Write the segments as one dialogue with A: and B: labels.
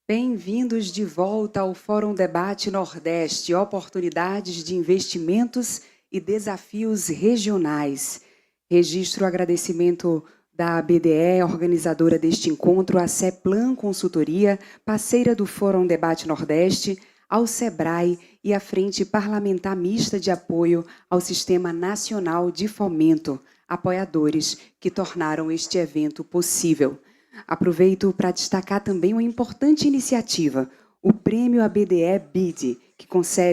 A: Bem-vindos de volta ao Fórum Debate Nordeste, oportunidades de investimentos e desafios regionais. Registro o agradecimento da BDE, organizadora deste encontro, à CEPLAN Consultoria, parceira do Fórum Debate Nordeste, ao SEBRAE e à Frente Parlamentar Mista de Apoio ao Sistema Nacional de Fomento, apoiadores que tornaram este evento possível. Aproveito para destacar também uma importante iniciativa, o Prêmio ABDE BID, que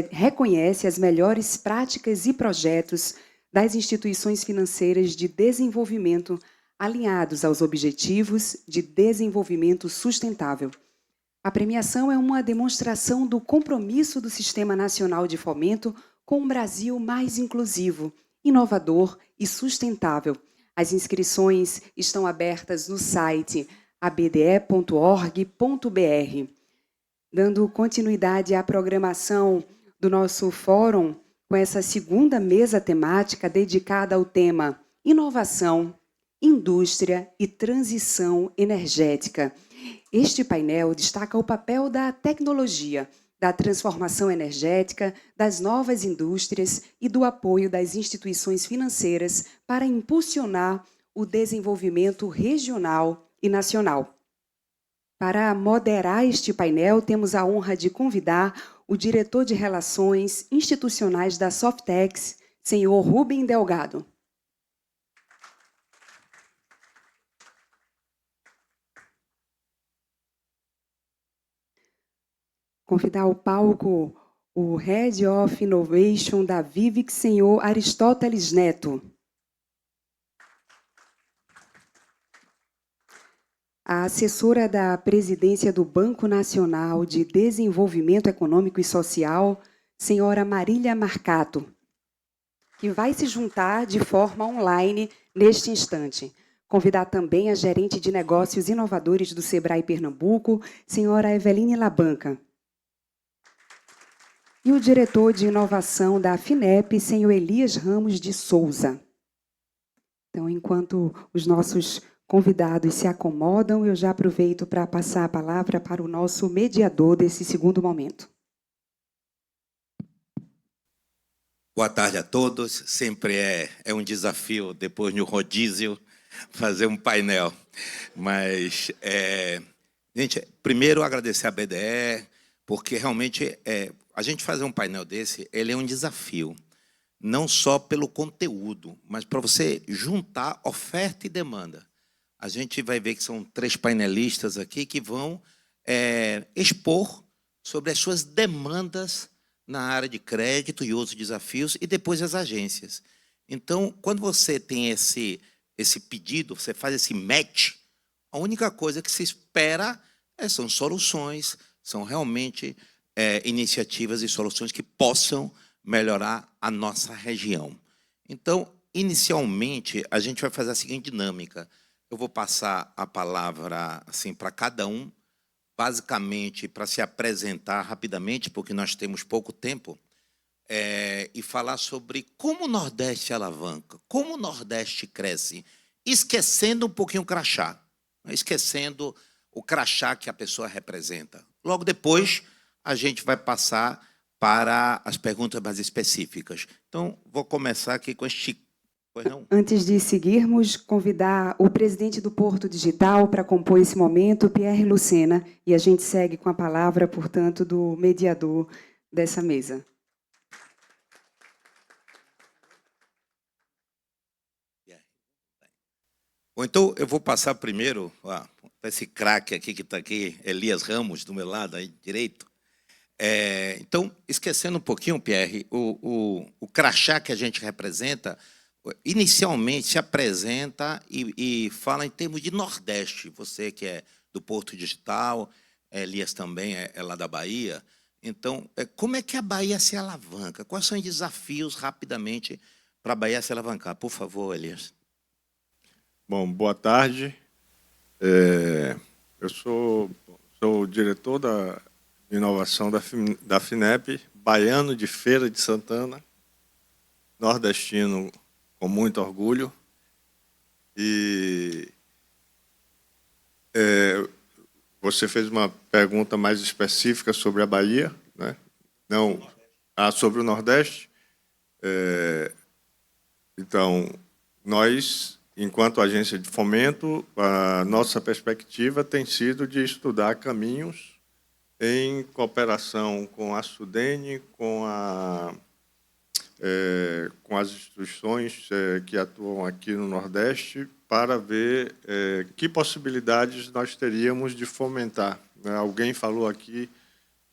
A: reconhece as melhores práticas e projetos das instituições financeiras de desenvolvimento alinhados aos Objetivos de Desenvolvimento Sustentável. A premiação é uma demonstração do compromisso do Sistema Nacional de Fomento com um Brasil mais inclusivo, inovador e sustentável. As inscrições estão abertas no site abde.org.br. Dando continuidade à programação do nosso fórum, com essa segunda mesa temática dedicada ao tema Inovação, Indústria e Transição Energética. Este painel destaca o papel da tecnologia, da transformação energética, das novas indústrias e do apoio das instituições financeiras para impulsionar o desenvolvimento regional e nacional. Para moderar este painel, temos a honra de convidar o diretor de Relações Institucionais da Softex, senhor Rubem Delgado. Convidar ao palco o Head of Innovation da Vivix, senhor Aristóteles Neto. A assessora da presidência do Banco Nacional de Desenvolvimento Econômico e Social, senhora Marília Marcato, que vai se juntar de forma online neste instante. Convidar também a gerente de negócios inovadores do SEBRAE Pernambuco, senhora Eveline Labanca. E o diretor de inovação da FINEP, senhor Elias Ramos de Souza. Então, enquanto os nossos convidados se acomodam, eu já aproveito para passar a palavra para o nosso mediador desse segundo momento.
B: Boa tarde a todos. Sempre é um desafio, depois de um rodízio, fazer um painel. Mas, gente, primeiro agradecer a BDE, porque realmente a gente fazer um painel desse, ele é um desafio. Não só pelo conteúdo, mas para você juntar oferta e demanda. A gente vai ver que são 3 painelistas aqui que vão expor sobre as suas demandas na área de crédito e outros desafios, e depois as agências. Então, quando você tem esse pedido, você faz esse match, a única coisa que se espera são soluções, são realmente iniciativas e soluções que possam melhorar a nossa região. Então, inicialmente, a gente vai fazer a seguinte dinâmica. Eu vou passar a palavra assim, para cada um, basicamente para se apresentar rapidamente, porque nós temos pouco tempo, e falar sobre como o Nordeste alavanca, como o Nordeste cresce, esquecendo um pouquinho o crachá, esquecendo o crachá que a pessoa representa. Logo depois, a gente vai passar para as perguntas mais específicas. Então, vou começar aqui com este... Pois não?
A: Antes de seguirmos, convidar o presidente do Porto Digital para compor esse momento, Pierre Lucena, e a gente segue com a palavra, portanto, do mediador dessa mesa.
B: Bom, então, eu vou passar primeiro esse craque aqui que está aqui, Elias Ramos, do meu lado, aí direito. Então, esquecendo um pouquinho, Pierre, o crachá que a gente representa, inicialmente se apresenta e fala em termos de Nordeste. Você que é do Porto Digital, Elias também é lá da Bahia. Então, como é que a Bahia se alavanca? Quais são os desafios, rapidamente, para a Bahia se alavancar? Por favor, Elias.
C: Bom, boa tarde. Eu sou o diretor de inovação da FINEP, baiano de Feira de Santana, nordestino com muito orgulho. E você fez uma pergunta mais específica sobre a Bahia, né? Não, sobre o Nordeste. Então, nós, enquanto agência de fomento, a nossa perspectiva tem sido de estudar caminhos em cooperação com a Sudene, com as instituições que atuam aqui no Nordeste, para ver que possibilidades nós teríamos de fomentar. Alguém falou aqui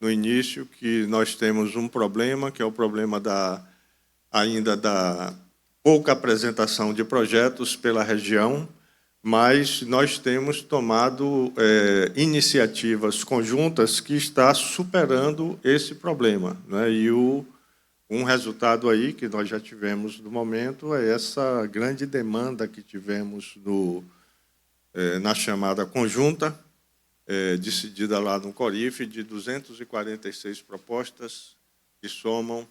C: no início que nós temos um problema, que é o problema ainda da pouca apresentação de projetos pela região, mas nós temos tomado iniciativas conjuntas que está superando esse problema, né? E um resultado aí que nós já tivemos no momento é essa grande demanda que tivemos na chamada conjunta, decidida lá no Corif, de 246 propostas que somam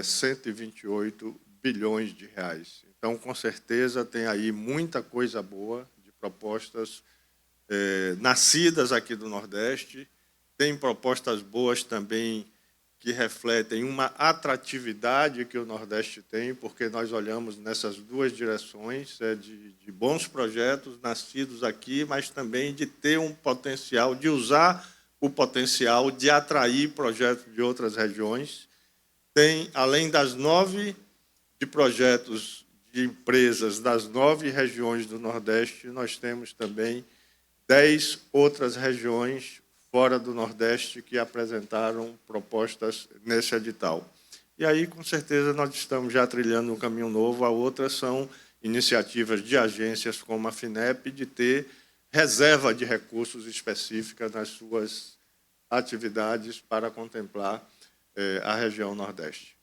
C: 128 bilhões de reais. Então, com certeza, tem aí muita coisa boa de propostas nascidas aqui do Nordeste. Tem propostas boas também que refletem uma atratividade que o Nordeste tem, porque nós olhamos nessas duas direções, de bons projetos nascidos aqui, mas também de ter um potencial, de usar o potencial de atrair projetos de outras regiões. Tem, além das 9 de projetos de empresas das 9 regiões do Nordeste, nós temos também 10 outras regiões fora do Nordeste que apresentaram propostas nesse edital. E aí, com certeza, nós estamos já trilhando um caminho novo. A outra são iniciativas de agências como a FINEP de ter reserva de recursos específica nas suas atividades para contemplar a região Nordeste.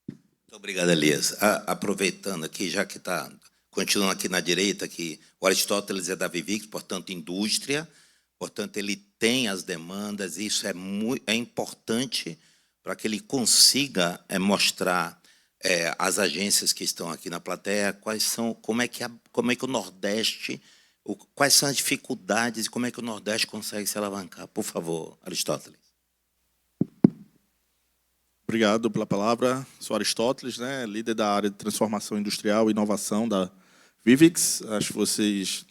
B: Muito obrigado, Elias. Aproveitando aqui, já que está continuando aqui na direita, que o Aristóteles é da Vivix, portanto, indústria, portanto, ele tem as demandas, e isso é importante para que ele consiga mostrar às agências que estão aqui na plateia como é que o Nordeste, quais são as dificuldades e como é que o Nordeste consegue se alavancar. Por favor, Aristóteles.
D: Obrigado pela palavra. Sou Aristóteles, né, líder da área de transformação industrial e inovação da Vivix. Acho que vocês...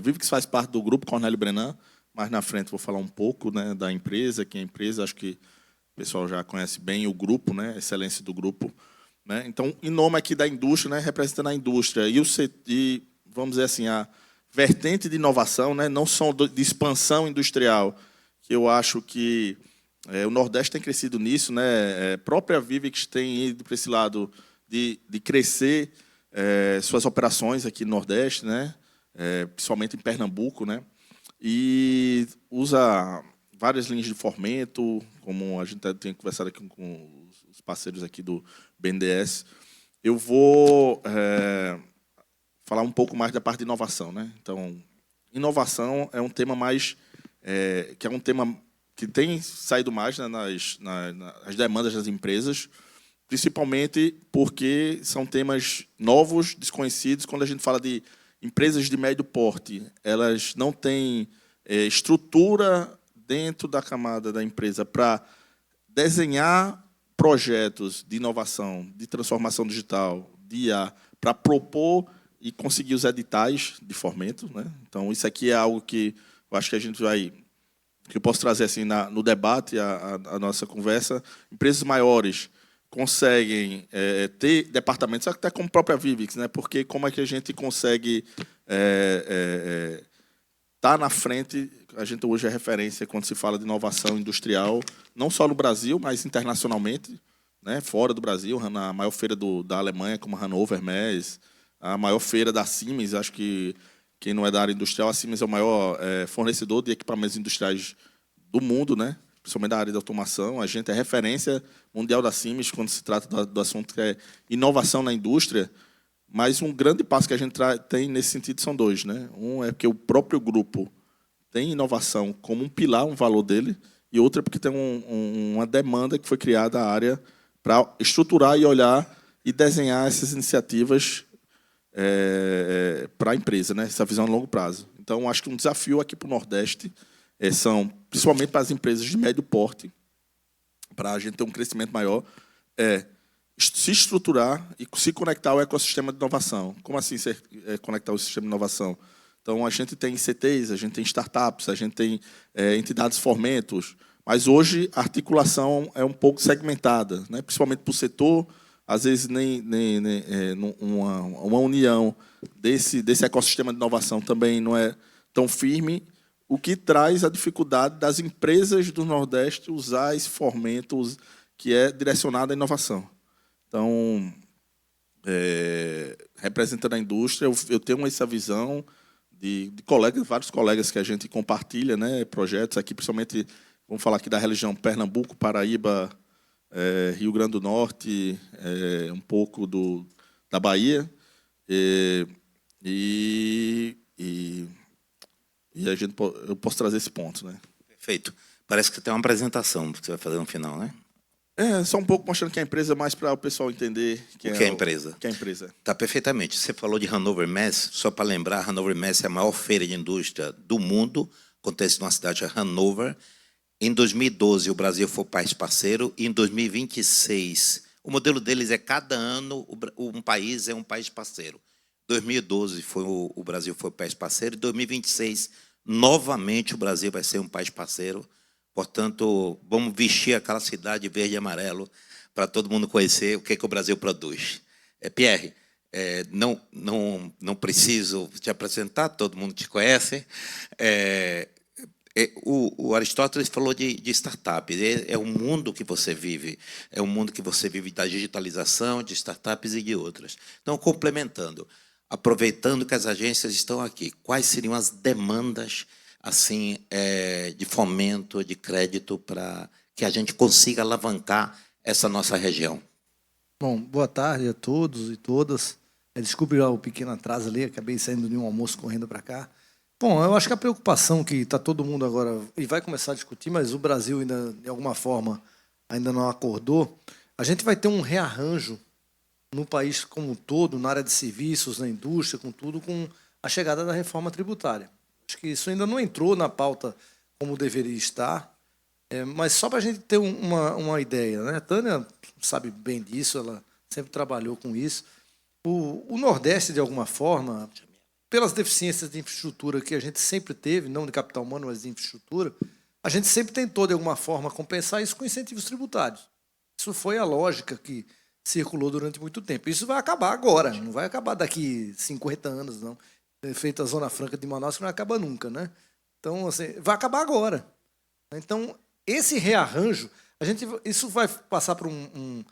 D: Vivix faz parte do grupo Cornélio Brenan. Mais na frente vou falar um pouco, né, da empresa, quem é a empresa. Acho que o pessoal já conhece bem o grupo, né, a excelência do grupo, né? Então, em nome aqui da indústria, né, representando a indústria e vamos dizer assim, a vertente de inovação, né, não só de expansão industrial, que eu acho que o Nordeste tem crescido nisso, né? A própria Vivix tem ido para esse lado de crescer suas operações aqui no Nordeste, né? Principalmente em Pernambuco, né? E usa várias linhas de fomento, como a gente tem conversado aqui com os parceiros aqui do BNDES. Eu vou falar um pouco mais da parte de inovação, né? Então, inovação é um tema mais que é um tema que tem saído mais, né, nas demandas das empresas, principalmente porque são temas novos, desconhecidos. Quando a gente fala de empresas de médio porte, elas não têm estrutura dentro da camada da empresa para desenhar projetos de inovação, de transformação digital, de IA, para propor e conseguir os editais de fomento, né? Então, isso aqui é algo que eu acho que a gente vai... que eu posso trazer assim no debate, a nossa conversa. Empresas maiores conseguem ter departamentos, até como a própria Vivix, né? Porque como é que a gente consegue estar na frente? A gente hoje é referência quando se fala de inovação industrial, não só no Brasil, mas internacionalmente, né? Fora do Brasil, na maior feira da Alemanha, como Hannover Messe, a maior feira da Siemens. Acho que quem não é da área industrial, a Siemens é o maior fornecedor de equipamentos industriais do mundo, né? Principalmente da área de automação. A gente é referência mundial da Siemens quando se trata do assunto que é inovação na indústria. Mas um grande passo que a gente tem nesse sentido são dois, né? Um é que o próprio grupo tem inovação como um pilar, um valor dele, e outro é porque tem uma demanda que foi criada a área para estruturar e olhar e desenhar essas iniciativas para a empresa, né? Essa visão a longo prazo. Então, acho que um desafio aqui para o Nordeste são, principalmente para as empresas de médio porte, para a gente ter um crescimento maior, se estruturar e se conectar ao ecossistema de inovação. Como assim conectar o sistema de inovação? Então, a gente tem CTs, a gente tem startups, a gente tem entidades fomentos, mas hoje a articulação é um pouco segmentada, né? Principalmente para o setor, às vezes uma união desse ecossistema de inovação também não é tão firme, o que traz a dificuldade das empresas do Nordeste usar esse fomento que é direcionado à inovação. Então, representando a indústria, eu tenho essa visão de colegas, vários colegas que a gente compartilha, né, projetos aqui, principalmente, vamos falar aqui da região Pernambuco, Paraíba, Rio Grande do Norte, um pouco da Bahia, e eu posso trazer esse ponto, né?
B: Perfeito. Parece que tem uma apresentação que você vai fazer no final, né?
D: Só um pouco mostrando que é a empresa, mais para o pessoal entender
B: o que é a empresa.
D: Que é a empresa.
B: Tá, perfeitamente. Você falou de Hannover Messe, só para lembrar, Hannover Messe é a maior feira de indústria do mundo, acontece numa cidade de Hannover. Em 2012, o Brasil foi o país parceiro, e em 2026, o modelo deles é cada ano um país é um país parceiro. 2012 o Brasil foi o país parceiro, e 2026, novamente, o Brasil vai ser um país parceiro. Portanto, vamos vestir aquela cidade verde e amarelo para todo mundo conhecer o que o Brasil produz. Pierre, não preciso te apresentar, todo mundo te conhece. O Aristóteles falou de startups. É o mundo que você vive, é o mundo que você vive da digitalização, de startups e de outras. Então, complementando, aproveitando que as agências estão aqui, quais seriam as demandas assim, de fomento, de crédito, para que a gente consiga alavancar essa nossa região?
E: Bom, boa tarde a todos e todas. Desculpe o pequeno atraso ali, acabei saindo de um almoço correndo para cá. Bom, eu acho que a preocupação que está todo mundo agora, e vai começar a discutir, mas o Brasil ainda, de alguma forma, ainda não acordou, a gente vai ter um rearranjo no país como um todo, na área de serviços, na indústria, com tudo, com a chegada da reforma tributária. Acho que isso ainda não entrou na pauta como deveria estar, mas só para a gente ter uma ideia, né? A Tânia sabe bem disso, ela sempre trabalhou com isso. O Nordeste, de alguma forma, pelas deficiências de infraestrutura que a gente sempre teve, não de capital humano, mas de infraestrutura, a gente sempre tentou, de alguma forma, compensar isso com incentivos tributários. Isso foi a lógica que circulou durante muito tempo. Isso vai acabar agora, não vai acabar daqui 50 anos, não. Feita a Zona Franca de Manaus, que não acaba nunca, né? Então, assim, vai acabar agora. Então, esse rearranjo, isso vai passar por um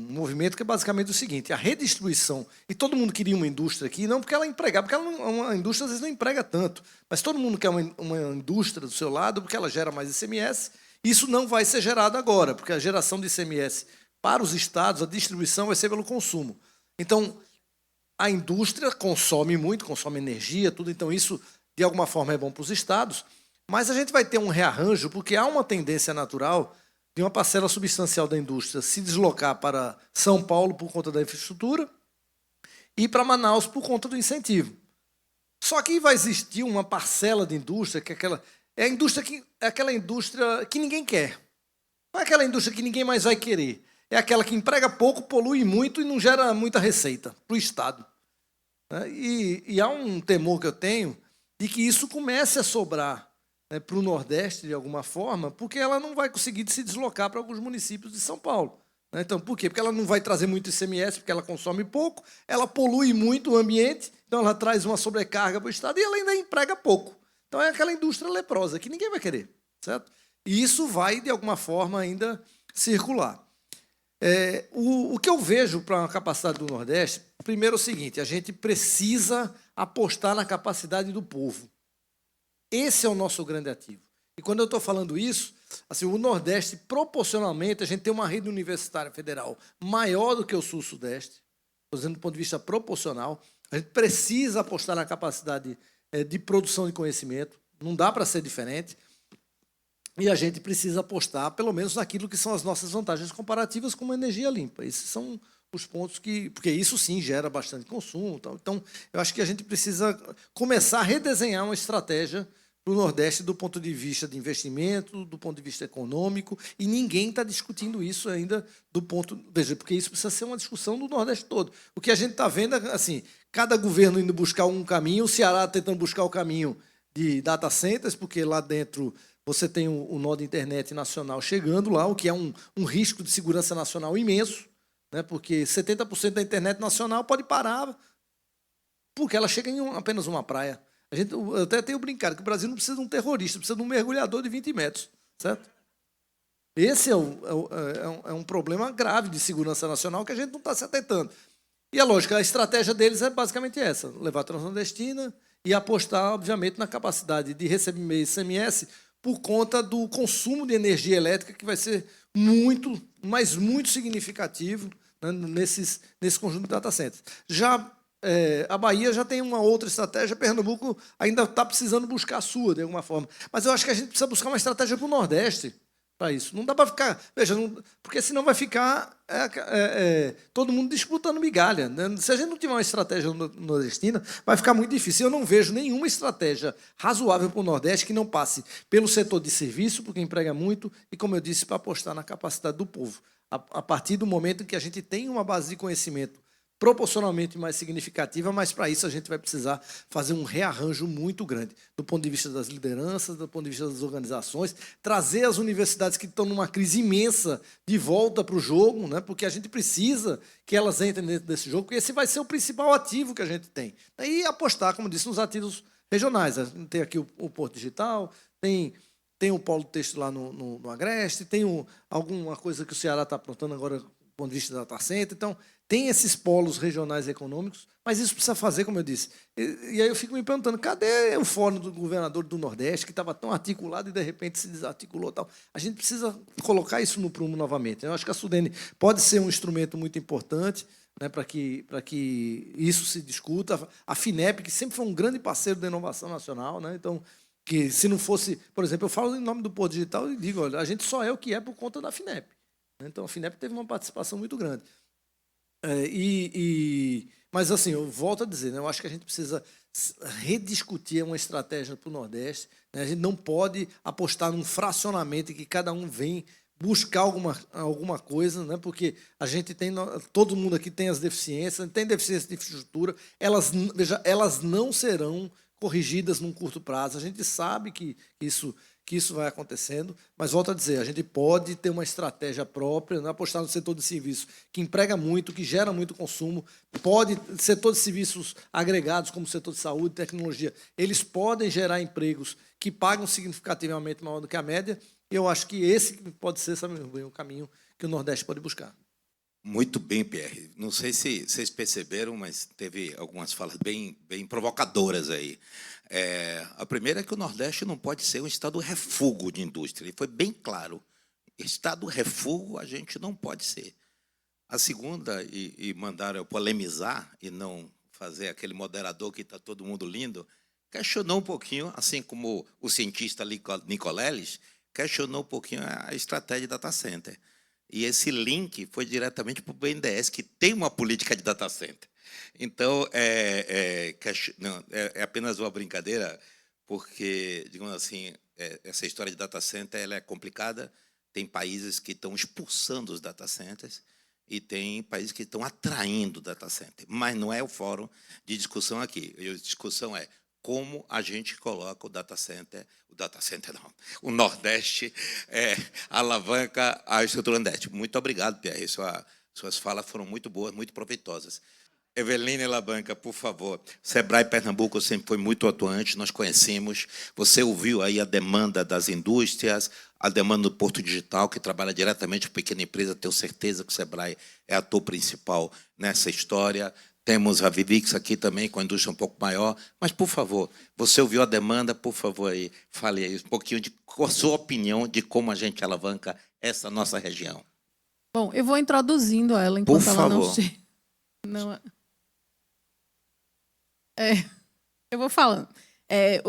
E: movimento que é basicamente o seguinte: a redistribuição, e todo mundo queria uma indústria aqui, não porque ela empregava, porque uma indústria às vezes não emprega tanto, mas todo mundo quer uma indústria do seu lado porque ela gera mais ICMS. Isso não vai ser gerado agora, porque a geração de ICMS para os estados, a distribuição vai ser pelo consumo. Então, a indústria consome muito, consome energia, tudo, então isso, de alguma forma, é bom para os estados, mas a gente vai ter um rearranjo, porque há uma tendência natural de uma parcela substancial da indústria se deslocar para São Paulo por conta da infraestrutura e para Manaus por conta do incentivo. Só que vai existir uma parcela de indústria, que é aquela indústria que ninguém quer. Não é aquela indústria que ninguém mais vai querer. É aquela que emprega pouco, polui muito e não gera muita receita para o Estado. E há um temor que eu tenho de que isso comece a sobrar para o Nordeste, de alguma forma, porque ela não vai conseguir se deslocar para alguns municípios de São Paulo. Então, por quê? Porque ela não vai trazer muito ICMS, porque ela consome pouco, ela polui muito o ambiente, então ela traz uma sobrecarga para o Estado e ela ainda emprega pouco. Então, é aquela indústria leprosa que ninguém vai querer, certo? E isso vai, de alguma forma, ainda circular. O que eu vejo para a capacidade do Nordeste, primeiro é o seguinte: a gente precisa apostar na capacidade do povo. Esse é o nosso grande ativo. E quando eu estou falando isso, assim, o Nordeste, proporcionalmente, a gente tem uma rede universitária federal maior do que o Sul-Sudeste, estou dizendo do ponto de vista proporcional. A gente precisa apostar na capacidade de produção de conhecimento, não dá para ser diferente. E a gente precisa apostar, pelo menos, naquilo que são as nossas vantagens comparativas, como a energia limpa. Esses são os pontos que... Porque isso, sim, gera bastante consumo. Tal. Então, eu acho que a gente precisa começar a redesenhar uma estratégia para o Nordeste do ponto de vista de investimento, do ponto de vista econômico, e ninguém está discutindo isso ainda do ponto... Veja, porque isso precisa ser uma discussão do Nordeste todo. O que a gente está vendo é, assim, cada governo indo buscar um caminho, o Ceará tentando buscar o caminho de data centers, porque lá dentro você tem o nó de internet nacional chegando lá, o que é um risco de segurança nacional imenso, né, porque 70% da internet nacional pode parar porque ela chega em apenas uma praia. Eu até tenho brincado que o Brasil não precisa de um terrorista, precisa de um mergulhador de 20 metros, certo? Esse é um problema grave de segurança nacional que a gente não está se atentando. E é lógico, a estratégia deles é basicamente essa, levar a Transnordestina e apostar, obviamente, na capacidade de receber ICMS por conta do consumo de energia elétrica, que vai ser muito, mas muito significativo, né, nesse conjunto de data centers. Já a Bahia já tem uma outra estratégia, Pernambuco ainda está precisando buscar a sua, de alguma forma. Mas eu acho que a gente precisa buscar uma estratégia para o Nordeste, para isso. Não dá para ficar... Veja, porque senão vai ficar todo mundo disputando migalha, né? Se a gente não tiver uma estratégia nordestina, vai ficar muito difícil. Eu não vejo nenhuma estratégia razoável para o Nordeste que não passe pelo setor de serviço, porque emprega muito, e, como eu disse, para apostar na capacidade do povo. A partir do momento em que a gente tem uma base de conhecimento proporcionalmente mais significativa, mas para isso a gente vai precisar fazer um rearranjo muito grande, do ponto de vista das lideranças, do ponto de vista das organizações, trazer as universidades que estão numa crise imensa de volta para o jogo, né, porque a gente precisa que elas entrem dentro desse jogo, porque esse vai ser o principal ativo que a gente tem. E apostar, como disse, nos ativos regionais. Tem aqui o Porto Digital, tem o Polo Texto lá no Agreste, tem alguma coisa que o Ceará está aprontando agora do ponto de vista da data center. Então, tem esses polos regionais econômicos, mas isso precisa fazer, como eu disse. E aí eu fico me perguntando, cadê o fórum do governador do Nordeste, que estava tão articulado e, de repente, se desarticulou? Tal. A gente precisa colocar isso no prumo novamente. Eu acho que a Sudene pode ser um instrumento muito importante, né, para que isso se discuta. A FINEP, que sempre foi um grande parceiro da inovação nacional, né? Então, que se não fosse... Por exemplo, eu falo em nome do Porto Digital e digo, olha, a gente só é o que é por conta da FINEP. Então, a FINEP teve uma participação muito grande. Mas, assim, eu volto a dizer, né, eu acho que a gente precisa rediscutir uma estratégia para o Nordeste. Né, a gente não pode apostar num fracionamento em que cada um vem buscar alguma coisa, né, porque a gente tem... Todo mundo aqui tem as deficiências, tem deficiência de infraestrutura, elas não serão corrigidas num curto prazo. A gente sabe que isso vai acontecendo, mas volto a dizer, a gente pode ter uma estratégia própria, né, apostar no setor de serviço, que emprega muito, que gera muito consumo, setor de serviços agregados, como o setor de saúde, tecnologia, eles podem gerar empregos que pagam significativamente maior do que a média, e eu acho que esse pode ser, sabe, o caminho que o Nordeste pode buscar.
B: Muito bem, Pierre. Não sei se vocês perceberam, mas teve algumas falas bem provocadoras aí. A primeira é que o Nordeste não pode ser um estado refúgio de indústria. Ele foi bem claro. Estado refúgio a gente não pode ser. A segunda, e mandaram eu polemizar e não fazer aquele moderador que está todo mundo lindo, questionou um pouquinho, assim como o cientista Nicoleles, questionou um pouquinho a estratégia de data center. E esse link foi diretamente para o BNDES, que tem uma política de data center. Então, é apenas uma brincadeira, porque, digamos assim, essa história de data center ela é complicada. Tem países que estão expulsando os data centers e tem países que estão atraindo data center. Mas não é o fórum de discussão aqui. A discussão é como a gente coloca o Nordeste alavanca a estrutura Nordeste. Muito obrigado, Pierre. Suas falas foram muito boas, muito proveitosas. Eveline Labanca, por favor. Sebrae Pernambuco sempre foi muito atuante, nós conhecemos. Você ouviu aí a demanda das indústrias, a demanda do Porto Digital, que trabalha diretamente com pequena empresa. Tenho certeza que o Sebrae é ator principal nessa história. Temos a Vivix aqui também, com a indústria um pouco maior. Mas, por favor, você ouviu a demanda, por favor, aí, fale aí um pouquinho de qual a sua opinião de como a gente alavanca essa nossa região.
F: Bom, eu vou introduzindo ela enquanto ela não chega. Eu vou falando.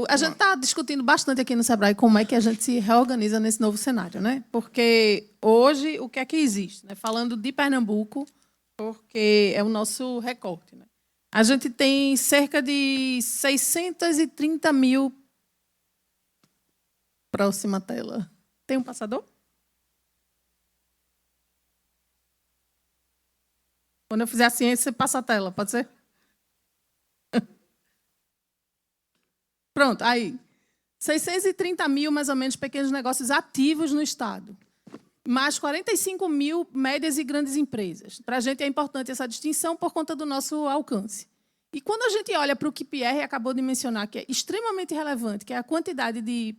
F: A gente está discutindo bastante aqui no Sebrae como é que a gente se reorganiza nesse novo cenário, né? Porque hoje, o que é que existe? Né? Falando de Pernambuco, porque é o nosso recorte, né? A gente tem cerca de 630 mil. Próxima tela. Tem um passador? Quando eu fizer a ciência, você passa a tela, pode ser? Pronto, aí. 630 mil, mais ou menos, pequenos negócios ativos no Estado. Mais 45 mil médias e grandes empresas. Para a gente é importante essa distinção por conta do nosso alcance. E quando a gente olha para o que Pierre acabou de mencionar, que é extremamente relevante, que é a quantidade de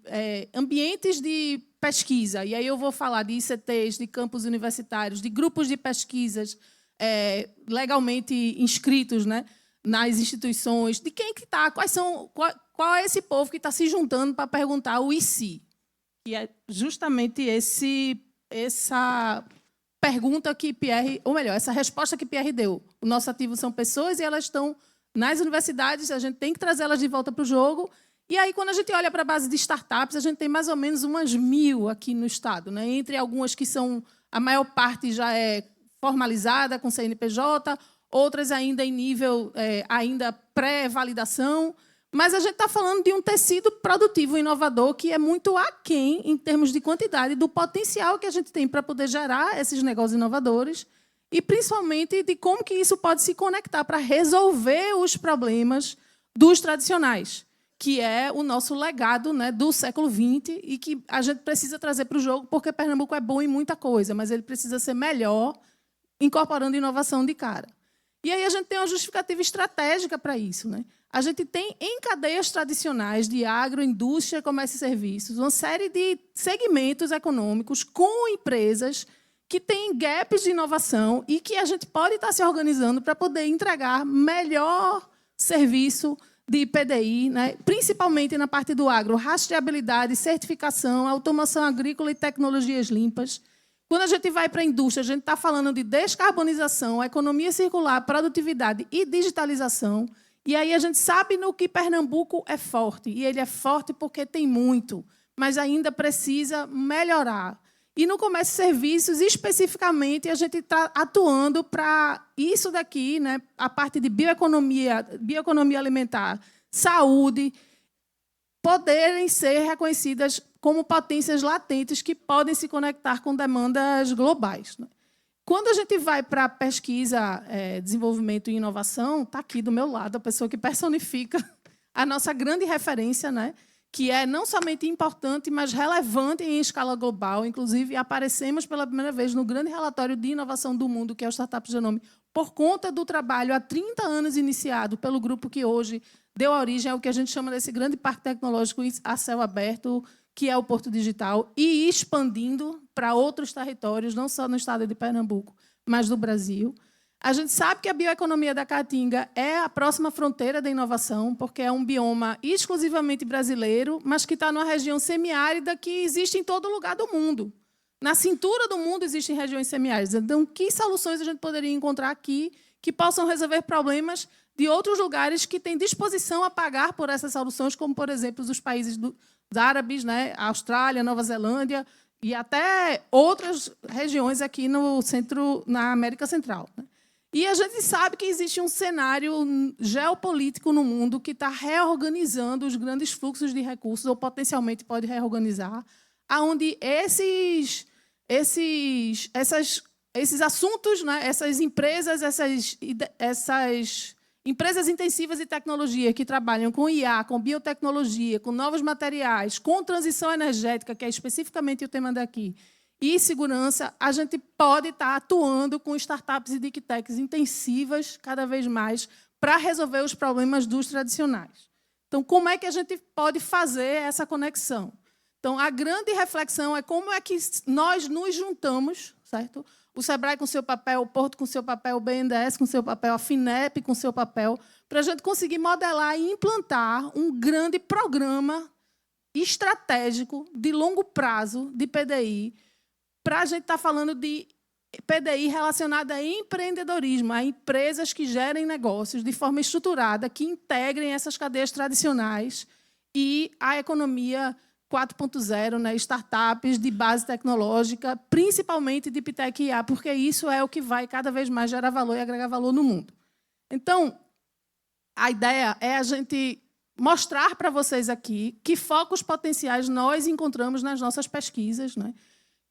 F: ambientes de pesquisa, e aí eu vou falar de ICTs, de campos universitários, de grupos de pesquisas legalmente inscritos, né, nas instituições, de quem que está, qual é esse povo que está se juntando para perguntar o e se, que é justamente essa pergunta que Pierre, ou melhor, essa resposta que Pierre deu. O nosso ativo são pessoas e elas estão nas universidades, a gente tem que trazê-las de volta para o jogo. E aí, quando a gente olha para a base de startups, a gente tem mais ou menos umas 1.000 aqui no Estado, né? Entre algumas que são, a maior parte já é formalizada com CNPJ, outras ainda em nível ainda pré-validação. Mas a gente está falando de um tecido produtivo inovador que é muito aquém, em termos de quantidade, do potencial que a gente tem para poder gerar esses negócios inovadores e, principalmente, de como que isso pode se conectar para resolver os problemas dos tradicionais, que é o nosso legado, né, do século XX e que a gente precisa trazer para o jogo, porque Pernambuco é bom em muita coisa, mas ele precisa ser melhor incorporando inovação de cara. E aí a gente tem uma justificativa estratégica para isso, né? A gente tem, em cadeias tradicionais de agroindústria, comércio e serviços, uma série de segmentos econômicos com empresas que têm gaps de inovação e que a gente pode estar se organizando para poder entregar melhor serviço de PDI, né? Principalmente na parte do agro, rastreabilidade, certificação, automação agrícola e tecnologias limpas. Quando a gente vai para a indústria, a gente está falando de descarbonização, economia circular, produtividade e digitalização. E aí a gente sabe no que Pernambuco é forte. E ele é forte porque tem muito, mas ainda precisa melhorar. E no comércio e serviços, especificamente, a gente está atuando para isso daqui, né, a parte de bioeconomia alimentar, saúde, poderem ser reconhecidas como potências latentes que podem se conectar com demandas globais. Quando a gente vai para a pesquisa, desenvolvimento e inovação, está aqui do meu lado a pessoa que personifica a nossa grande referência, né, que é não somente importante, mas relevante em escala global. Inclusive, aparecemos pela primeira vez no grande relatório de inovação do mundo, que é o Startup Genome, por conta do trabalho há 30 anos iniciado pelo grupo que hoje deu origem ao que a gente chama desse grande parque tecnológico a céu aberto, que é o Porto Digital, e expandindo para outros territórios, não só no estado de Pernambuco, mas do Brasil. A gente sabe que a bioeconomia da Caatinga é a próxima fronteira da inovação, porque é um bioma exclusivamente brasileiro, mas que está numa região semiárida que existe em todo lugar do mundo. Na cintura do mundo existem regiões semiáridas. Então, que soluções a gente poderia encontrar aqui que possam resolver problemas de outros lugares que têm disposição a pagar por essas soluções, como, por exemplo, os países dos árabes, né, a Austrália, Nova Zelândia e até outras regiões aqui no centro, na América Central, né? E a gente sabe que existe um cenário geopolítico no mundo que está reorganizando os grandes fluxos de recursos, ou potencialmente pode reorganizar, onde esses assuntos, né, essas empresas, essas empresas intensivas em tecnologia que trabalham com IA, com biotecnologia, com novos materiais, com transição energética, que é especificamente o tema daqui, e segurança, a gente pode estar atuando com startups e deep techs intensivas cada vez mais para resolver os problemas dos tradicionais. Então, como é que a gente pode fazer essa conexão? Então, a grande reflexão é como é que nós nos juntamos, certo? O SEBRAE com seu papel, o Porto com seu papel, o BNDES com seu papel, a FINEP com seu papel, para a gente conseguir modelar e implantar um grande programa estratégico de longo prazo de PDI, para a gente estar falando de PDI relacionada a empreendedorismo, a empresas que gerem negócios de forma estruturada, que integrem essas cadeias tradicionais e a economia 4.0, né, startups de base tecnológica, principalmente de Deep Tech e IA, porque isso é o que vai cada vez mais gerar valor e agregar valor no mundo. Então, a ideia é a gente mostrar para vocês aqui que focos potenciais nós encontramos nas nossas pesquisas, né?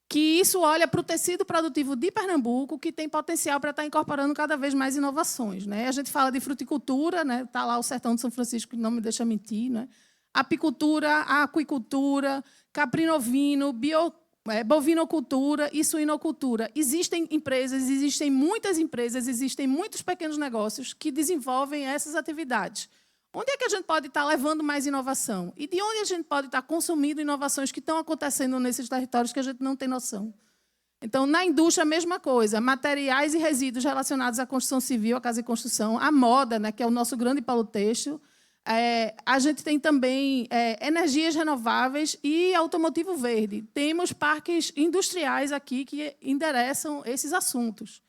F: Que isso olha para o tecido produtivo de Pernambuco, que tem potencial para estar incorporando cada vez mais inovações, né? A gente fala de fruticultura, né? Está lá o sertão de São Francisco, que não me deixa mentir, né? Apicultura, aquicultura, caprinovino, bovinocultura e suinocultura. Existem empresas, existem muitas empresas, existem muitos pequenos negócios que desenvolvem essas atividades. Onde é que a gente pode estar levando mais inovação? E de onde a gente pode estar consumindo inovações que estão acontecendo nesses territórios que a gente não tem noção? Então, na indústria, a mesma coisa. Materiais e resíduos relacionados à construção civil, à casa e construção, à moda, né, que é o nosso grande polo têxtil. A gente tem também energias renováveis e automotivo verde. Temos parques industriais aqui que endereçam esses assuntos.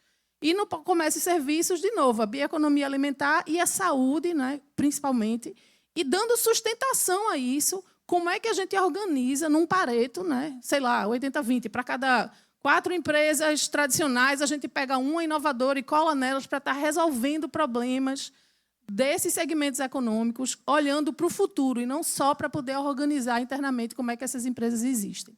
F: E no comércio e serviços, de novo, a bioeconomia alimentar e a saúde, né, principalmente, e dando sustentação a isso, como é que a gente organiza num Pareto, né, sei lá, 80-20, para cada 4 empresas tradicionais, a gente pega uma inovadora e cola nelas para estar resolvendo problemas desses segmentos econômicos, olhando para o futuro, e não só para poder organizar internamente como é que essas empresas existem.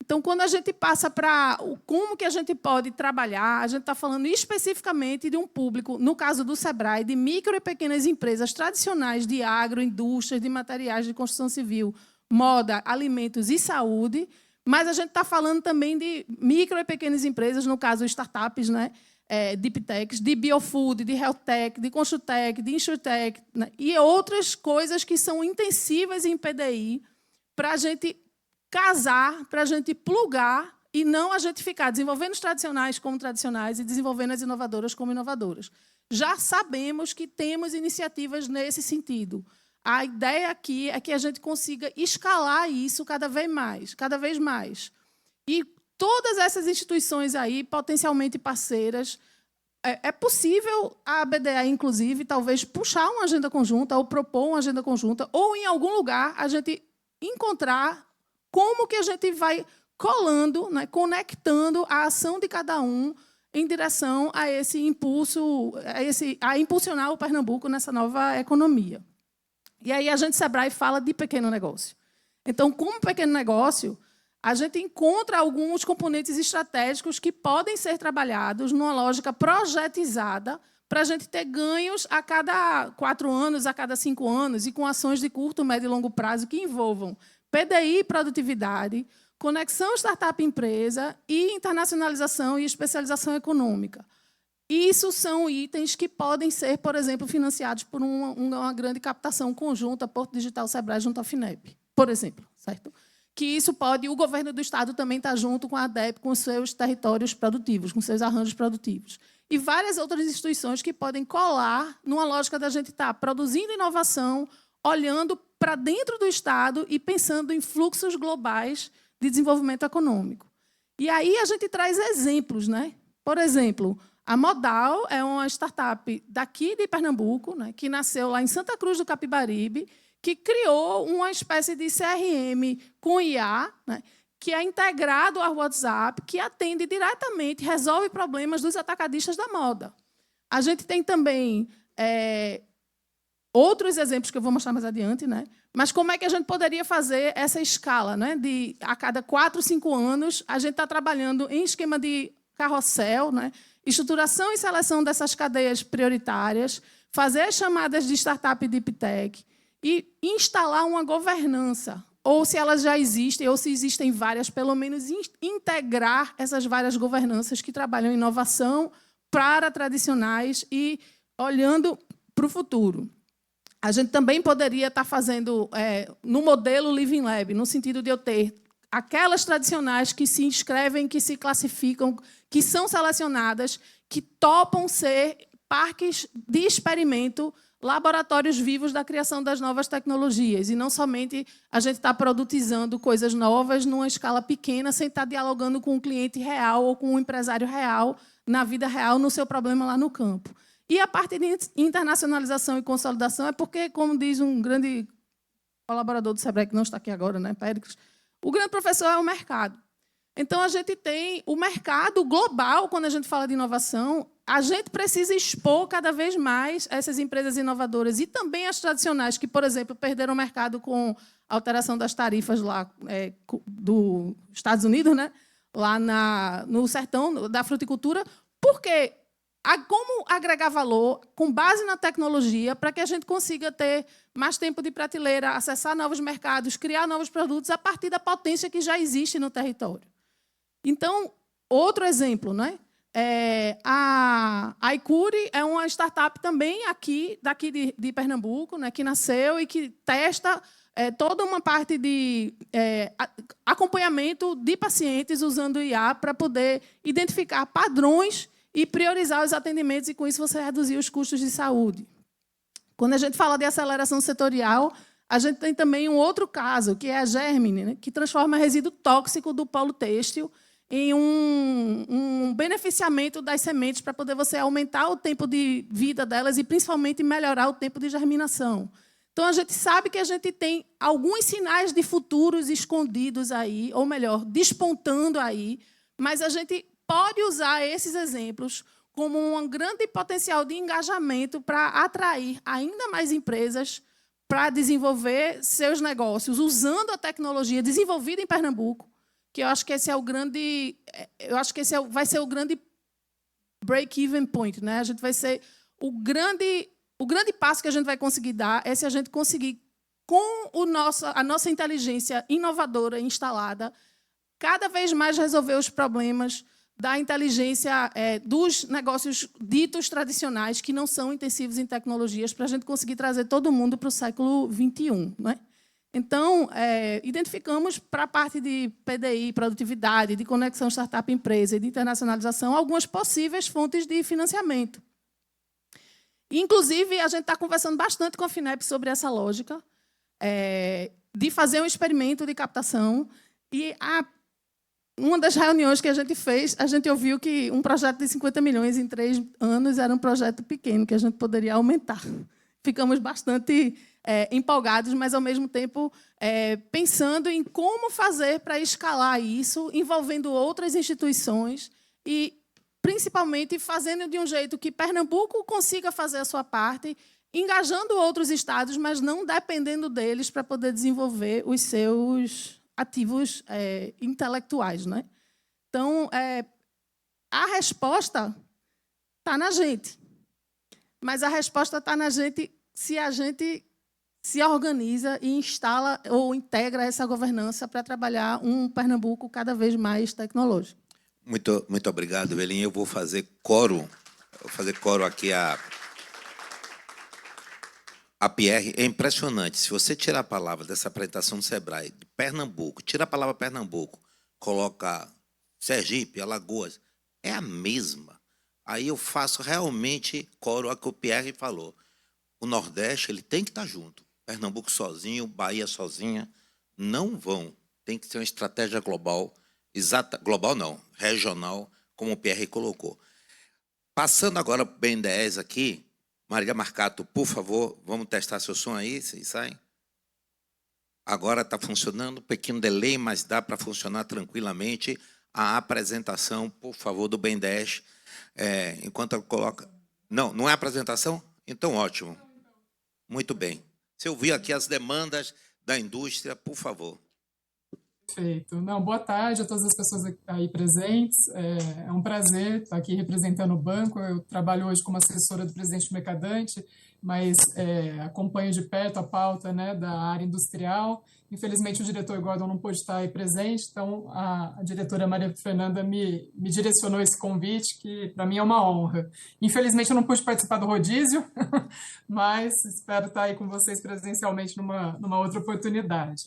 F: Então, quando a gente passa para como que a gente pode trabalhar, a gente está falando especificamente de um público, no caso do SEBRAE, de micro e pequenas empresas tradicionais de agroindústrias, de materiais de construção civil, moda, alimentos e saúde, mas a gente está falando também de micro e pequenas empresas, no caso, startups, né? Deep Techs, de biofood, de health tech, de construtech, de insurtech, né? E outras coisas que são intensivas em PDI para a gente casar, para a gente plugar e não a gente ficar desenvolvendo os tradicionais como tradicionais e desenvolvendo as inovadoras como inovadoras. Já sabemos que temos iniciativas nesse sentido. A ideia aqui é que a gente consiga escalar isso cada vez mais. E todas essas instituições aí, potencialmente parceiras, é possível a BDA, inclusive, talvez puxar uma agenda conjunta ou propor uma agenda conjunta, ou, em algum lugar, a gente encontrar como que a gente vai colando, né, conectando a ação de cada um em direção a esse impulso, a impulsionar o Pernambuco nessa nova economia. E aí a gente, SEBRAE, fala de pequeno negócio. Então, como pequeno negócio, a gente encontra alguns componentes estratégicos que podem ser trabalhados numa lógica projetizada para a gente ter ganhos a cada 4 anos, a cada 5 anos, e com ações de curto, médio e longo prazo que envolvam PDI e produtividade, conexão startup-empresa e internacionalização e especialização econômica. Isso são itens que podem ser, por exemplo, financiados por uma grande captação conjunta, Porto Digital SEBRAE junto à FINEP, por exemplo, certo? Que isso pode, o governo do Estado também está junto com a ADEP, com os seus territórios produtivos, com seus arranjos produtivos. E várias outras instituições que podem colar numa lógica da gente estar produzindo inovação, olhando para dentro do Estado e pensando em fluxos globais de desenvolvimento econômico. E aí a gente traz exemplos, né? Por exemplo, a Modal é uma startup daqui de Pernambuco, né, que nasceu lá em Santa Cruz do Capibaribe, que criou uma espécie de CRM com IA, né, que é integrado ao WhatsApp, que atende diretamente, resolve problemas dos atacadistas da moda. A gente tem também outros exemplos que eu vou mostrar mais adiante, né? Mas como é que a gente poderia fazer essa escala, né? De a cada 4, 5 anos, a gente está trabalhando em esquema de carrossel, né? Estruturação e seleção dessas cadeias prioritárias, fazer as chamadas de startup e deep tech e instalar uma governança, ou se elas já existem, ou se existem várias, pelo menos integrar essas várias governanças que trabalham em inovação para tradicionais e olhando para o futuro. A gente também poderia estar fazendo no modelo Living Lab, no sentido de eu ter aquelas tradicionais que se inscrevem, que se classificam, que são selecionadas, que topam ser parques de experimento, laboratórios vivos da criação das novas tecnologias, e não somente a gente está produtizando coisas novas numa escala pequena, sem estar dialogando com um cliente real ou com um empresário real, na vida real, no seu problema lá no campo. E a parte de internacionalização e consolidação é porque, como diz um grande colaborador do Sebrae, que não está aqui agora, né, Péricles, o grande professor é o mercado. Então, a gente tem o mercado global, quando a gente fala de inovação, a gente precisa expor cada vez mais essas empresas inovadoras e também as tradicionais, que, por exemplo, perderam o mercado com a alteração das tarifas lá dos Estados Unidos, né? Lá no sertão da fruticultura, porque como agregar valor com base na tecnologia para que a gente consiga ter mais tempo de prateleira, acessar novos mercados, criar novos produtos a partir da potência que já existe no território. Então, outro exemplo, né? A Aicuri é uma startup também daqui de Pernambuco, né, que nasceu e que testa toda uma parte de acompanhamento de pacientes usando IA para poder identificar padrões e priorizar os atendimentos, e, com isso, você reduzir os custos de saúde. Quando a gente fala de aceleração setorial, a gente tem também um outro caso, que é a Germine, né, que transforma resíduo tóxico do polo têxtil em um beneficiamento das sementes para poder você aumentar o tempo de vida delas e, principalmente, melhorar o tempo de germinação. Então, a gente sabe que a gente tem alguns sinais de futuros escondidos aí, ou melhor, despontando aí, mas a gente pode usar esses exemplos como um grande potencial de engajamento para atrair ainda mais empresas para desenvolver seus negócios usando a tecnologia desenvolvida em Pernambuco, que eu acho que esse é o grande, vai ser o grande break-even point, né? A gente vai ser o grande passo que a gente vai conseguir dar é se a gente conseguir, com a nossa inteligência inovadora instalada, cada vez mais resolver os problemas da inteligência dos negócios ditos tradicionais, que não são intensivos em tecnologias, para a gente conseguir trazer todo mundo para o século XXI. Né? Então, identificamos, para a parte de PDI, produtividade, de conexão startup-empresa e de internacionalização, algumas possíveis fontes de financiamento. Inclusive, a gente está conversando bastante com a FINEP sobre essa lógica de fazer um experimento de captação. E uma das reuniões que a gente fez, a gente ouviu que um projeto de 50 milhões em 3 anos era um projeto pequeno, que a gente poderia aumentar. Ficamos bastante empolgados, mas, ao mesmo tempo, pensando em como fazer para escalar isso, envolvendo outras instituições e, principalmente, fazendo de um jeito que Pernambuco consiga fazer a sua parte, engajando outros estados, mas não dependendo deles para poder desenvolver os seus ativos intelectuais. Né? Então, a resposta está na gente. Mas a resposta está na gente se a gente se organiza e instala ou integra essa governança para trabalhar um Pernambuco cada vez mais tecnológico.
B: Muito obrigado, Eveline. Eu vou fazer coro. Aqui a Pierre. É impressionante. Se você tirar a palavra dessa apresentação do Sebrae, de Pernambuco, tira a palavra Pernambuco, coloca Sergipe, Alagoas, é a mesma. Aí eu faço realmente coro a que o Pierre falou. O Nordeste ele tem que estar junto. Pernambuco sozinho, Bahia sozinha, não vão. Tem que ser uma estratégia global, global não, regional, como o Pierre colocou. Passando agora para o BNDES aqui, Maria Marcato, por favor, vamos testar seu som aí, vocês saem? Agora está funcionando, pequeno delay, mas dá para funcionar tranquilamente. A apresentação, por favor, do BNDES. Enquanto eu coloco... Não é apresentação? Então, ótimo. Muito bem. Se eu ouvir aqui as demandas da indústria, por favor.
G: Perfeito. Boa tarde a todas as pessoas aí presentes. É um prazer estar aqui representando o banco. Eu trabalho hoje como assessora do presidente do Mercadante, mas acompanho de perto a pauta, né, da área industrial. Infelizmente, o diretor Gordon não pôde estar aí presente, então a diretora Maria Fernanda me direcionou esse convite, que para mim é uma honra. Infelizmente, eu não pude participar do rodízio, mas espero estar aí com vocês presencialmente numa outra oportunidade.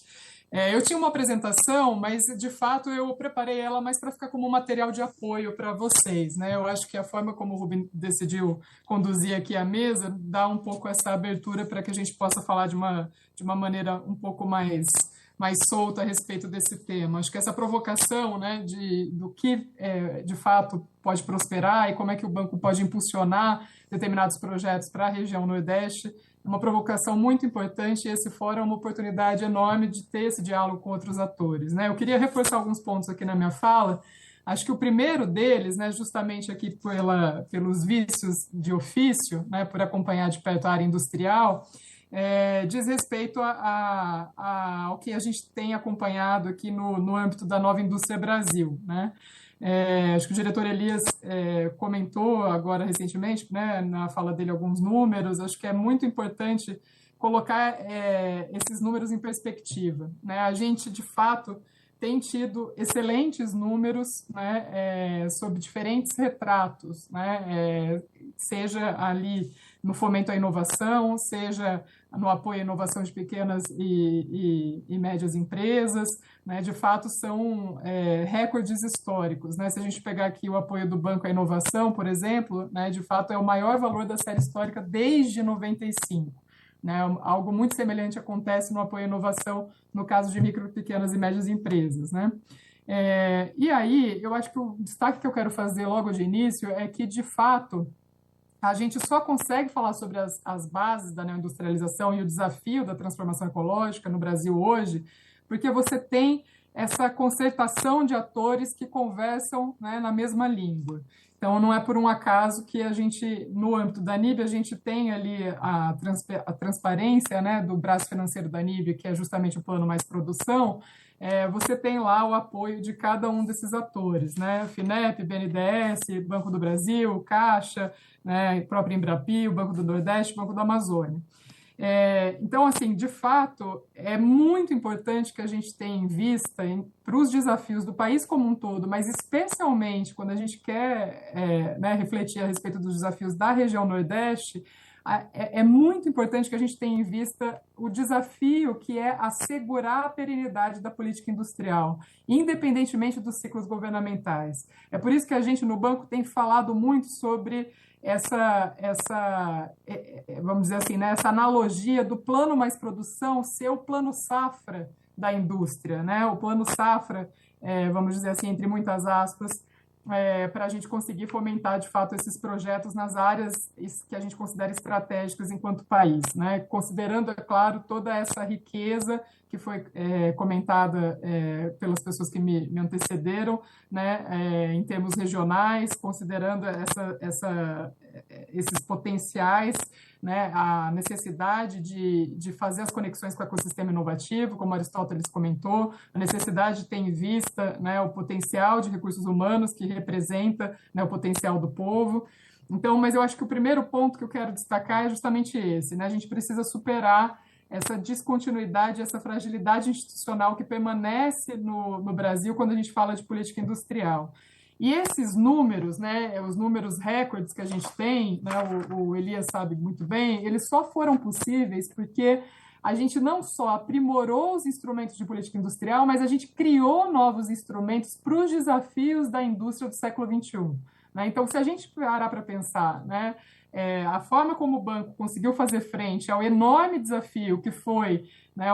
G: Eu tinha uma apresentação, mas, de fato, eu preparei ela mais para ficar como um material de apoio para vocês. Né? Eu acho que a forma como o Rubem decidiu conduzir aqui a mesa dá um pouco essa abertura para que a gente possa falar de uma maneira um pouco mais mais solto a respeito desse tema. Acho que essa provocação, né, do que, de fato, pode prosperar e como é que o banco pode impulsionar determinados projetos para a região Nordeste é uma provocação muito importante, e esse fórum é uma oportunidade enorme de ter esse diálogo com outros atores, né? Eu queria reforçar alguns pontos aqui na minha fala. Acho que o primeiro deles, né, justamente aqui pelos vícios de ofício, né, por acompanhar de perto a área industrial, diz respeito ao que a gente tem acompanhado aqui no âmbito da Nova Indústria Brasil, né? Acho que o diretor Elias comentou agora recentemente, né, na fala dele, alguns números. Acho que é muito importante colocar esses números em perspectiva, né? A gente, de fato, tem tido excelentes números, né, sobre diferentes retratos, né, seja ali no fomento à inovação, seja no apoio à inovação de pequenas e médias empresas, né, de fato são recordes históricos, né? Se a gente pegar aqui o apoio do Banco à Inovação, por exemplo, né, de fato é o maior valor da série histórica desde 95. Né? Algo muito semelhante acontece no apoio à inovação no caso de micro, pequenas e médias empresas, né? E aí, eu acho que o destaque que eu quero fazer logo de início é que, de fato, a gente só consegue falar sobre as bases da neoindustrialização e o desafio da transformação ecológica no Brasil hoje, porque você tem essa concertação de atores que conversam, né, na mesma língua. Então, não é por um acaso que a gente, no âmbito da NIB, a gente tem ali a transparência, né, do braço financeiro da NIB, que é justamente o Plano Mais Produção. Você tem lá o apoio de cada um desses atores, né? FINEP, BNDES, Banco do Brasil, Caixa, né, próprio Embrapi, o Banco do Nordeste, o Banco da Amazônia. Então, assim, de fato, é muito importante que a gente tenha em vista para os desafios do país como um todo, mas especialmente quando a gente quer né, refletir a respeito dos desafios da região Nordeste, é muito importante que a gente tenha em vista o desafio que é assegurar a perenidade da política industrial, independentemente dos ciclos governamentais. É por isso que a gente no banco tem falado muito sobre vamos dizer assim, né, essa analogia do plano mais produção ser o plano safra da indústria, né? O plano safra, vamos dizer assim, entre muitas aspas, para a gente conseguir fomentar, de fato, esses projetos nas áreas que a gente considera estratégicas enquanto país, né? Considerando, é claro, toda essa riqueza que foi comentada pelas pessoas que me antecederam, né? Em termos regionais, considerando esses potenciais, né? A necessidade de fazer as conexões com o ecossistema inovativo, como Aristóteles comentou, a necessidade de ter em vista, né, o potencial de recursos humanos que representa, né, o potencial do povo. Então, mas eu acho que o primeiro ponto que eu quero destacar é justamente esse, né? A gente precisa superar essa descontinuidade, essa fragilidade institucional que permanece no Brasil quando a gente fala de política industrial. E esses números, né, os números recordes que a gente tem, né, o Elias sabe muito bem, eles só foram possíveis porque a gente não só aprimorou os instrumentos de política industrial, mas a gente criou novos instrumentos para os desafios da indústria do século XXI. Né? Então, se a gente parar para pensar, né, a forma como o banco conseguiu fazer frente ao enorme desafio que foi, né,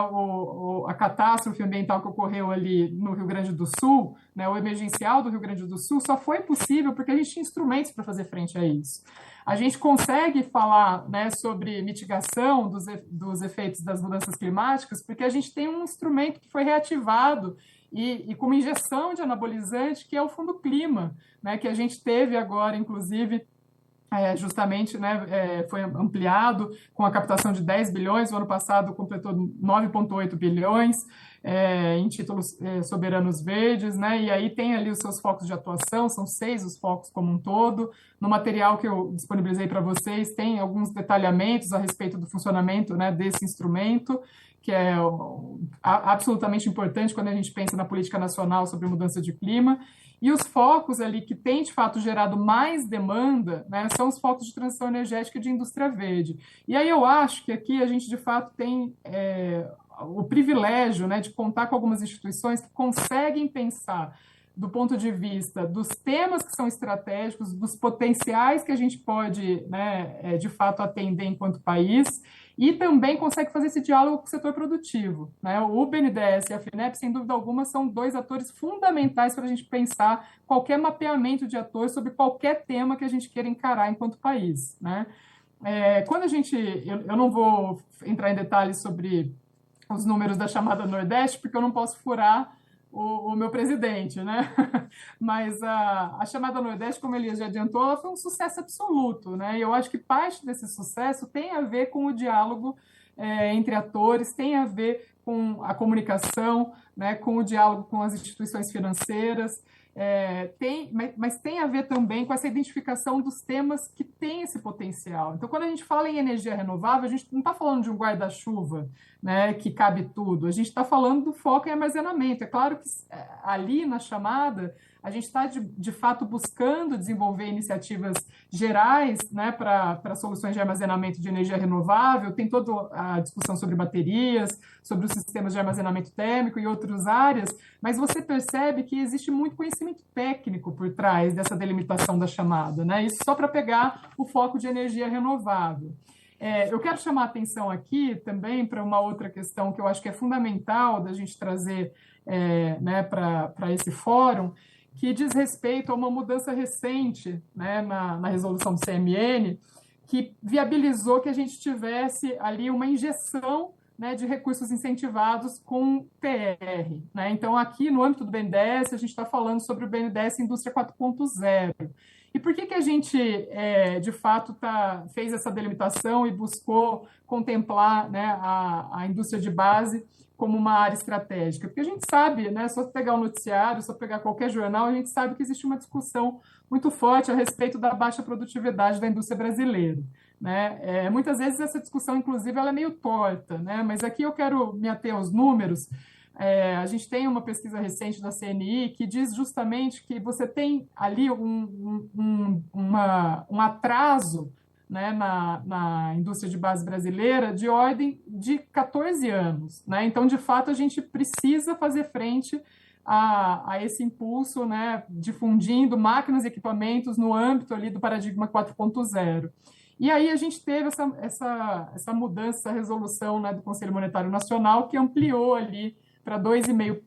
G: a catástrofe ambiental que ocorreu ali no Rio Grande do Sul, né, o emergencial do Rio Grande do Sul, só foi possível porque a gente tinha instrumentos para fazer frente a isso. A gente consegue falar, né, sobre mitigação dos efeitos das mudanças climáticas porque a gente tem um instrumento que foi reativado e com uma injeção de anabolizante, que é o Fundo Clima, né, que a gente teve agora, inclusive, justamente, né, foi ampliado com a captação de 10 bilhões, o ano passado completou 9,8 bilhões em títulos soberanos verdes, né, e aí tem ali os seus focos de atuação, são 6 os focos como um todo. No material que eu disponibilizei para vocês tem alguns detalhamentos a respeito do funcionamento, né, desse instrumento, que é absolutamente importante quando a gente pensa na política nacional sobre mudança de clima. E os focos ali que têm, de fato, gerado mais demanda, né, são os focos de transição energética e de indústria verde. E aí eu acho que aqui a gente, de fato, tem o privilégio, né, de contar com algumas instituições que conseguem pensar do ponto de vista dos temas que são estratégicos, dos potenciais que a gente pode, né, de fato, atender enquanto país, e também consegue fazer esse diálogo com o setor produtivo, né? O BNDES e a FINEP, sem dúvida alguma, são dois atores fundamentais para a gente pensar qualquer mapeamento de atores sobre qualquer tema que a gente queira encarar enquanto país, né? Quando a gente... Eu não vou entrar em detalhes sobre os números da chamada Nordeste, porque eu não posso furar o meu presidente, né? Mas a chamada Nordeste, como ele já adiantou, ela foi um sucesso absoluto, né? E eu acho que parte desse sucesso tem a ver com o diálogo entre atores, tem a ver com a comunicação, né? Com o diálogo com as instituições financeiras, mas tem a ver também com essa identificação dos temas que têm esse potencial. Então, quando a gente fala em energia renovável, a gente não está falando de um guarda-chuva, né, que cabe tudo, a gente está falando do foco em armazenamento. É claro que ali na chamada a gente está, de fato, buscando desenvolver iniciativas gerais, né, para soluções de armazenamento de energia renovável. Tem toda a discussão sobre baterias, sobre os sistemas de armazenamento térmico e outras áreas, mas você percebe que existe muito conhecimento técnico por trás dessa delimitação da chamada, né? Isso só para pegar o foco de energia renovável. Eu quero chamar a atenção aqui também para uma outra questão que eu acho que é fundamental da gente trazer né, para esse fórum, que diz respeito a uma mudança recente, né, na resolução do CMN, que viabilizou que a gente tivesse ali uma injeção, né, de recursos incentivados com TR, né? Então, aqui no âmbito do BNDES, a gente está falando sobre o BNDES Indústria 4.0. E por que a gente, de fato, fez essa delimitação e buscou contemplar, né, a indústria de base como uma área estratégica? Porque a gente sabe, né, só pegar o noticiário, só pegar qualquer jornal, a gente sabe que existe uma discussão muito forte a respeito da baixa produtividade da indústria brasileira, né? Muitas vezes essa discussão, inclusive, ela é meio torta, né? Mas aqui eu quero me ater aos números. A gente tem uma pesquisa recente da CNI que diz justamente que você tem ali um atraso, né, na indústria de base brasileira de ordem de 14 anos. Né? Então, de fato, a gente precisa fazer frente a esse impulso, né, difundindo máquinas e equipamentos no âmbito ali do paradigma 4.0. E aí a gente teve essa mudança, essa resolução, né, do Conselho Monetário Nacional que ampliou ali para 2,5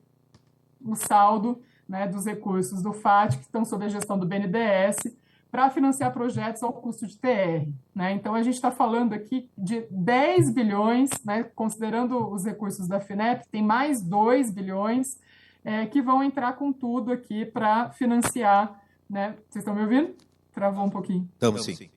G: o saldo, né, dos recursos do FAT, que estão sob a gestão do BNDES, para financiar projetos ao custo de TR. Né? Então, a gente está falando aqui de 10 bilhões, né, considerando os recursos da FINEP, tem mais 2 bilhões que vão entrar com tudo aqui para financiar. Né? Vocês estão me ouvindo? Travou um pouquinho.
B: Estamos sim.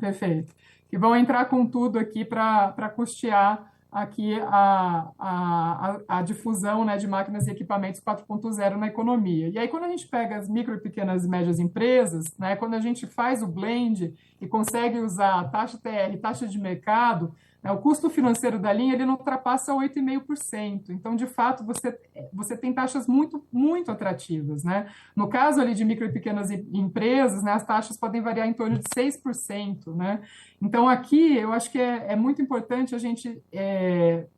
G: Perfeito. Que vão entrar com tudo aqui para custear aqui a difusão, né, de máquinas e equipamentos 4.0 na economia. E aí, quando a gente pega as micro, pequenas e médias empresas, né, quando a gente faz o blend e consegue usar a taxa TR, taxa de mercado, né, o custo financeiro da linha ele não ultrapassa 8,5%. Então, de fato, você tem taxas muito, muito atrativas. Né? No caso ali de micro e pequenas empresas, né, as taxas podem variar em torno de 6%. Né? Então, aqui, eu acho que é muito importante a gente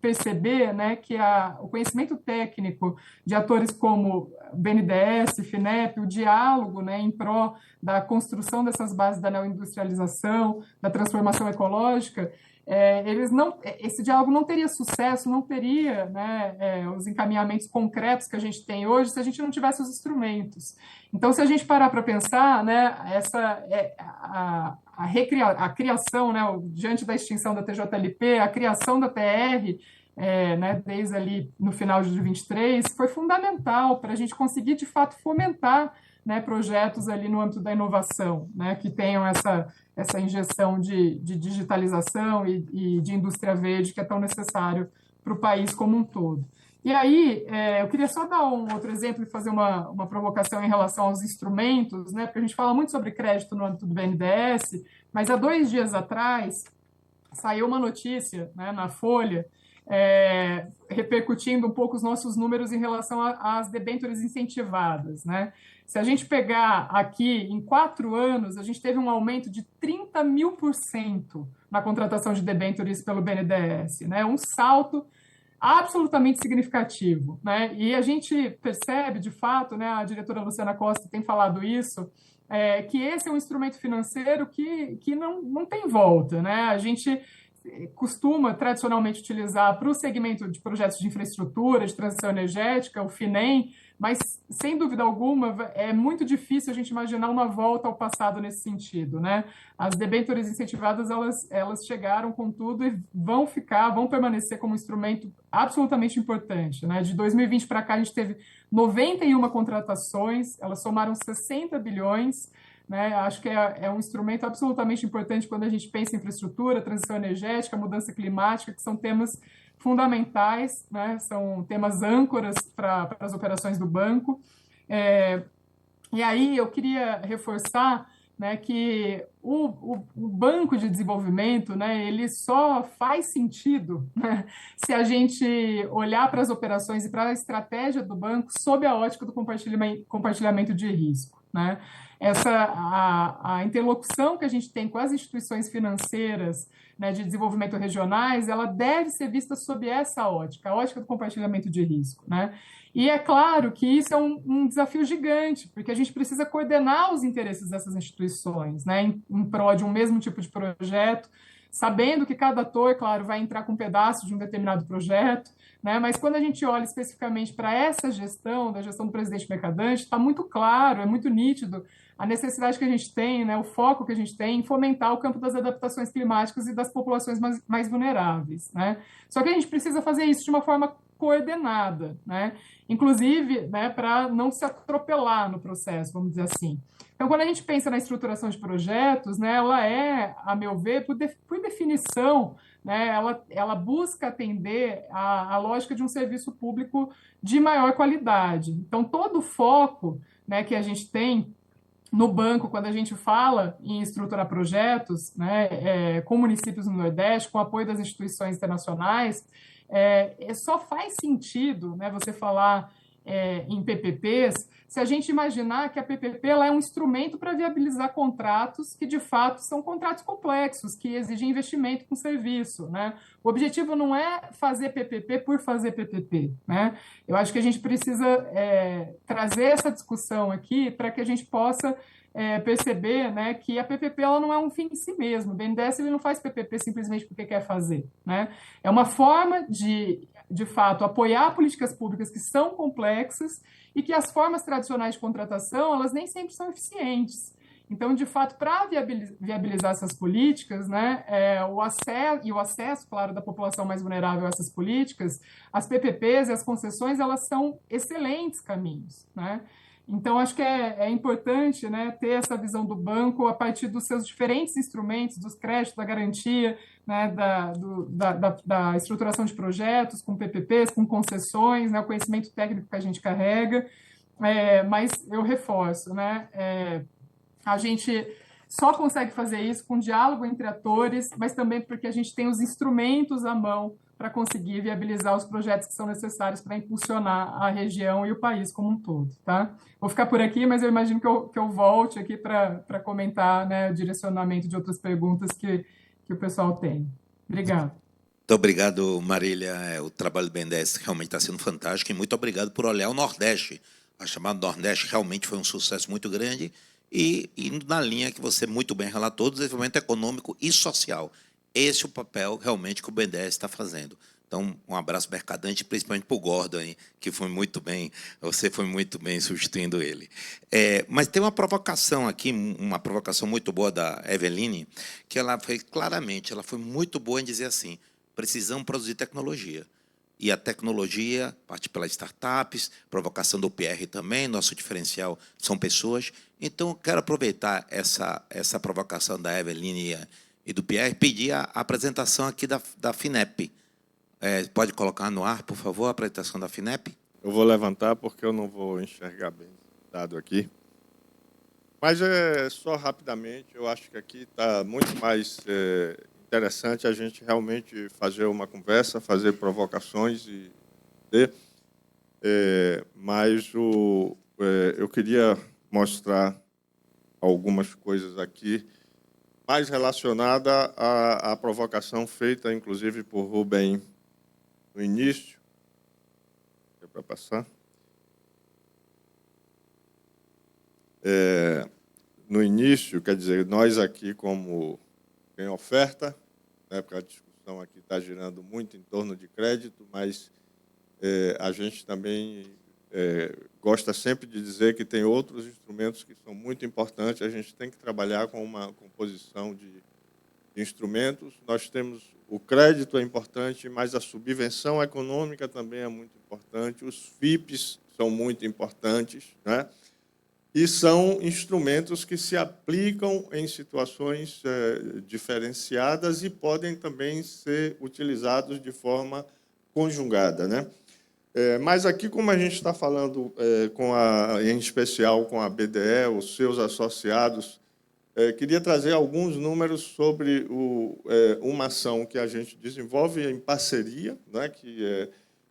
G: perceber, né, que o conhecimento técnico de atores como BNDES, FINEP, o diálogo, né, em pró da construção dessas bases da neoindustrialização, da transformação ecológica, esse diálogo não teria sucesso, não teria, né, os encaminhamentos concretos que a gente tem hoje se a gente não tivesse os instrumentos. Então, se a gente parar para pensar, né, a criação, né, diante da extinção da TJLP, a criação da TR, né, desde ali no final de 2023, foi fundamental para a gente conseguir, de fato, fomentar, né, projetos ali no âmbito da inovação, né, que tenham essa injeção de digitalização e de indústria verde que é tão necessário para o país como um todo. E aí, eu queria só dar um outro exemplo e fazer uma provocação em relação aos instrumentos, né, porque a gente fala muito sobre crédito no âmbito do BNDES, mas há 2 dias atrás saiu uma notícia, né, na Folha, repercutindo um pouco os nossos números em relação às debêntures incentivadas. Né? Se a gente pegar aqui, em 4 anos, a gente teve um aumento de 30.000% na contratação de debêntures pelo BNDES, né? Um salto absolutamente significativo, né? E a gente percebe, de fato, né, a diretora Luciana Costa tem falado isso, que esse é um instrumento financeiro que não tem volta, né? A gente costuma tradicionalmente utilizar para o segmento de projetos de infraestrutura, de transição energética, o FINEM, mas, sem dúvida alguma, é muito difícil a gente imaginar uma volta ao passado nesse sentido, né? As debêntures incentivadas, elas chegaram com tudo e vão permanecer como um instrumento absolutamente importante, né? De 2020 para cá, a gente teve 91 contratações, elas somaram 60 bilhões, né? Acho que é um instrumento absolutamente importante quando a gente pensa em infraestrutura, transição energética, mudança climática, que são temas fundamentais, né? São temas âncoras para as operações do banco. E aí eu queria reforçar, né, que o banco de desenvolvimento, né, ele só faz sentido, né, se a gente olhar para as operações e para a estratégia do banco sob a ótica do compartilhamento de risco, né? A interlocução que a gente tem com as instituições financeiras, né, de desenvolvimento regionais, ela deve ser vista sob essa ótica, a ótica do compartilhamento de risco, né? E é claro que isso é um desafio gigante, porque a gente precisa coordenar os interesses dessas instituições, né, em prol de um mesmo tipo de projeto, sabendo que cada ator, claro, vai entrar com um pedaço de um determinado projeto, né, mas quando a gente olha especificamente para essa gestão, da gestão do presidente Mercadante, está muito claro, é muito nítido a necessidade que a gente tem, né, o foco que a gente tem em fomentar o campo das adaptações climáticas e das populações mais vulneráveis, né? Só que a gente precisa fazer isso de uma forma coordenada, né? Inclusive, né, para não se atropelar no processo, vamos dizer assim. Então, quando a gente pensa na estruturação de projetos, né, ela é, a meu ver, por definição, né, ela busca atender a lógica de um serviço público de maior qualidade. Então, todo o foco, né, que a gente tem no banco, quando a gente fala em estruturar projetos, né, com municípios no Nordeste, com apoio das instituições internacionais, só faz sentido, né, você falar em PPPs, se a gente imaginar que a PPP ela é um instrumento para viabilizar contratos que, de fato, são contratos complexos, que exigem investimento com serviço, né? O objetivo não é fazer PPP por fazer PPP, né? Eu acho que a gente precisa trazer essa discussão aqui para que a gente possa perceber, né, que a PPP ela não é um fim em si mesmo. O BNDES ele não faz PPP simplesmente porque quer fazer, né? É uma forma de fato, apoiar políticas públicas que são complexas e que as formas tradicionais de contratação, elas nem sempre são eficientes. Então, de fato, para viabilizar essas políticas, né, o acesso, claro, da população mais vulnerável a essas políticas, as PPPs e as concessões, elas são excelentes caminhos, né? Então, acho que é importante, né, ter essa visão do banco a partir dos seus diferentes instrumentos, dos créditos, da garantia, né, da estruturação de projetos, com PPPs, com concessões, né, o conhecimento técnico que a gente carrega. Mas eu reforço, né, a gente só consegue fazer isso com diálogo entre atores, mas também porque a gente tem os instrumentos à mão para conseguir viabilizar os projetos que são necessários para impulsionar a região e o país como um todo, tá? Vou ficar por aqui, mas eu imagino que eu volte aqui para comentar, né, o direcionamento de outras perguntas que o pessoal tem. Obrigado.
B: Muito obrigado, Marília. O trabalho do BNDES realmente está sendo fantástico e muito obrigado por olhar o Nordeste. A chamada Nordeste realmente foi um sucesso muito grande e indo na linha que você muito bem relatou, do desenvolvimento econômico e social. Esse é o papel realmente que o BNDES está fazendo. Então, um abraço Mercadante, principalmente para o Gordon, hein, que foi muito bem, você foi muito bem substituindo ele. Mas tem uma provocação aqui, uma provocação muito boa da Eveline, que ela foi claramente, ela foi muito boa em dizer assim, precisamos produzir tecnologia. E a tecnologia parte pelas startups, provocação do PR também, nosso diferencial são pessoas. Então, eu quero aproveitar essa provocação da Eveline e do Pierre, pedir a apresentação aqui da FINEP. Pode colocar no ar, por favor, a apresentação da FINEP?
C: Eu vou levantar porque eu não vou enxergar bem o dado aqui. Mas só rapidamente, eu acho que aqui está muito mais interessante a gente realmente fazer uma conversa, fazer provocações mas eu queria mostrar algumas coisas aqui mais relacionada à provocação feita, inclusive, por Rubem no início, é para passar, no início, quer dizer, nós aqui como em oferta, né, porque a discussão aqui está girando muito em torno de crédito, mas a gente também gosta sempre de dizer que tem outros instrumentos que são muito importantes, a gente tem que trabalhar com uma composição de instrumentos. Nós temos o crédito é importante, mas a subvenção econômica também é muito importante, os FIPs são muito importantes, né? E são instrumentos que se aplicam em situações diferenciadas e podem também ser utilizados de forma conjugada, né? Mas aqui, como a gente está falando em especial com a BDE, os seus associados, queria trazer alguns números sobre uma ação que a gente desenvolve em parceria, né, que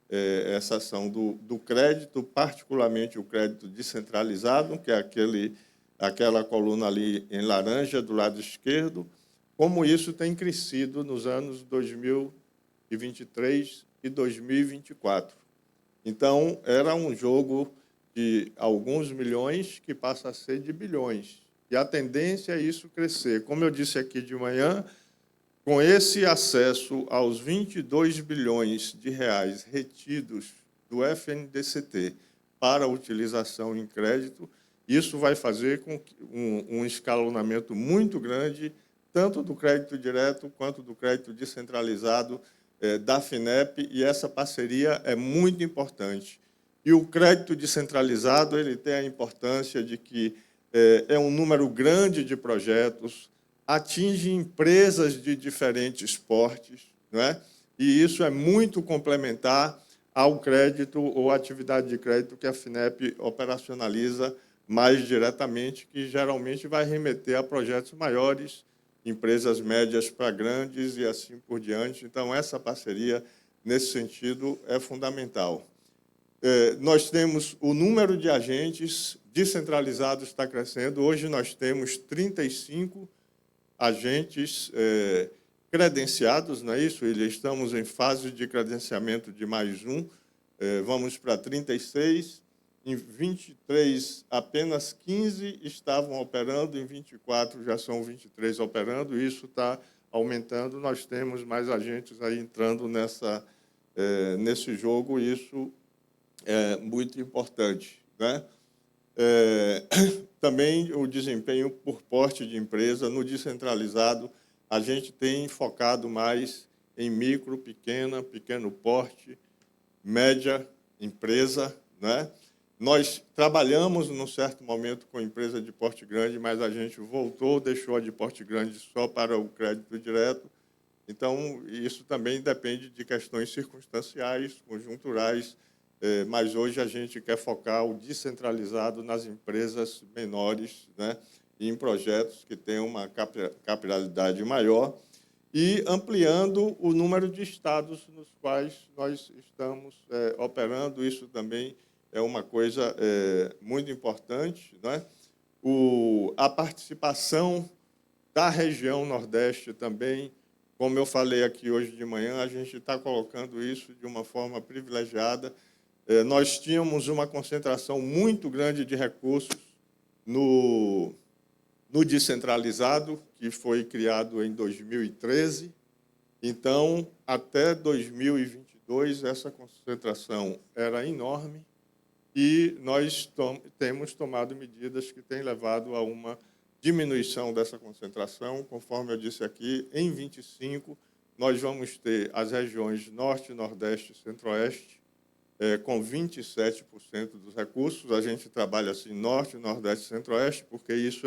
C: é essa ação do crédito, particularmente o crédito descentralizado, que é aquela coluna ali em laranja do lado esquerdo, como isso tem crescido nos anos 2023 e 2024. Então, era um jogo de alguns milhões que passa a ser de bilhões. E a tendência é isso crescer. Como eu disse aqui de manhã, com esse acesso aos 22 bilhões de reais retidos do FNDCT para utilização em crédito, isso vai fazer com que um escalonamento muito grande, tanto do crédito direto quanto do crédito descentralizado da FINEP, e essa parceria é muito importante. E o crédito descentralizado ele tem a importância de que é um número grande de projetos, atinge empresas de diferentes portes, não é? E isso é muito complementar ao crédito ou atividade de crédito que a FINEP operacionaliza mais diretamente, que geralmente vai remeter a projetos maiores, empresas médias para grandes e assim por diante. Então, essa parceria, nesse sentido, é fundamental. Nós temos o número de agentes descentralizados está crescendo. Hoje nós temos 35 agentes credenciados, não é isso? Estamos em fase de credenciamento de mais um. Vamos para 36. Em 23, apenas 15 estavam operando, em 24 já são 23 operando, e isso está aumentando. Nós temos mais agentes aí entrando nesse jogo, e isso é muito importante, né? Também o desempenho por porte de empresa. No descentralizado, a gente tem focado mais em micro, pequeno porte, média empresa, né? Nós trabalhamos, num certo momento, com empresa de porte grande, mas a gente deixou a de porte grande só para o crédito direto. Então, isso também depende de questões circunstanciais, conjunturais, mas hoje a gente quer focar o descentralizado nas empresas menores, né, e em projetos que tenham uma capilaridade maior, e ampliando o número de estados nos quais nós estamos operando. Isso também é uma coisa muito importante, né? A participação da região Nordeste também, como eu falei aqui hoje de manhã, a gente está colocando isso de uma forma privilegiada. Nós tínhamos uma concentração muito grande de recursos no descentralizado, que foi criado em 2013. Então, até 2022, essa concentração era enorme, e nós temos tomado medidas que têm levado a uma diminuição dessa concentração. Conforme eu disse aqui, em 25, nós vamos ter as regiões Norte, Nordeste e Centro-Oeste, com 27% dos recursos. A gente trabalha assim, Norte, Nordeste e Centro-Oeste, porque isso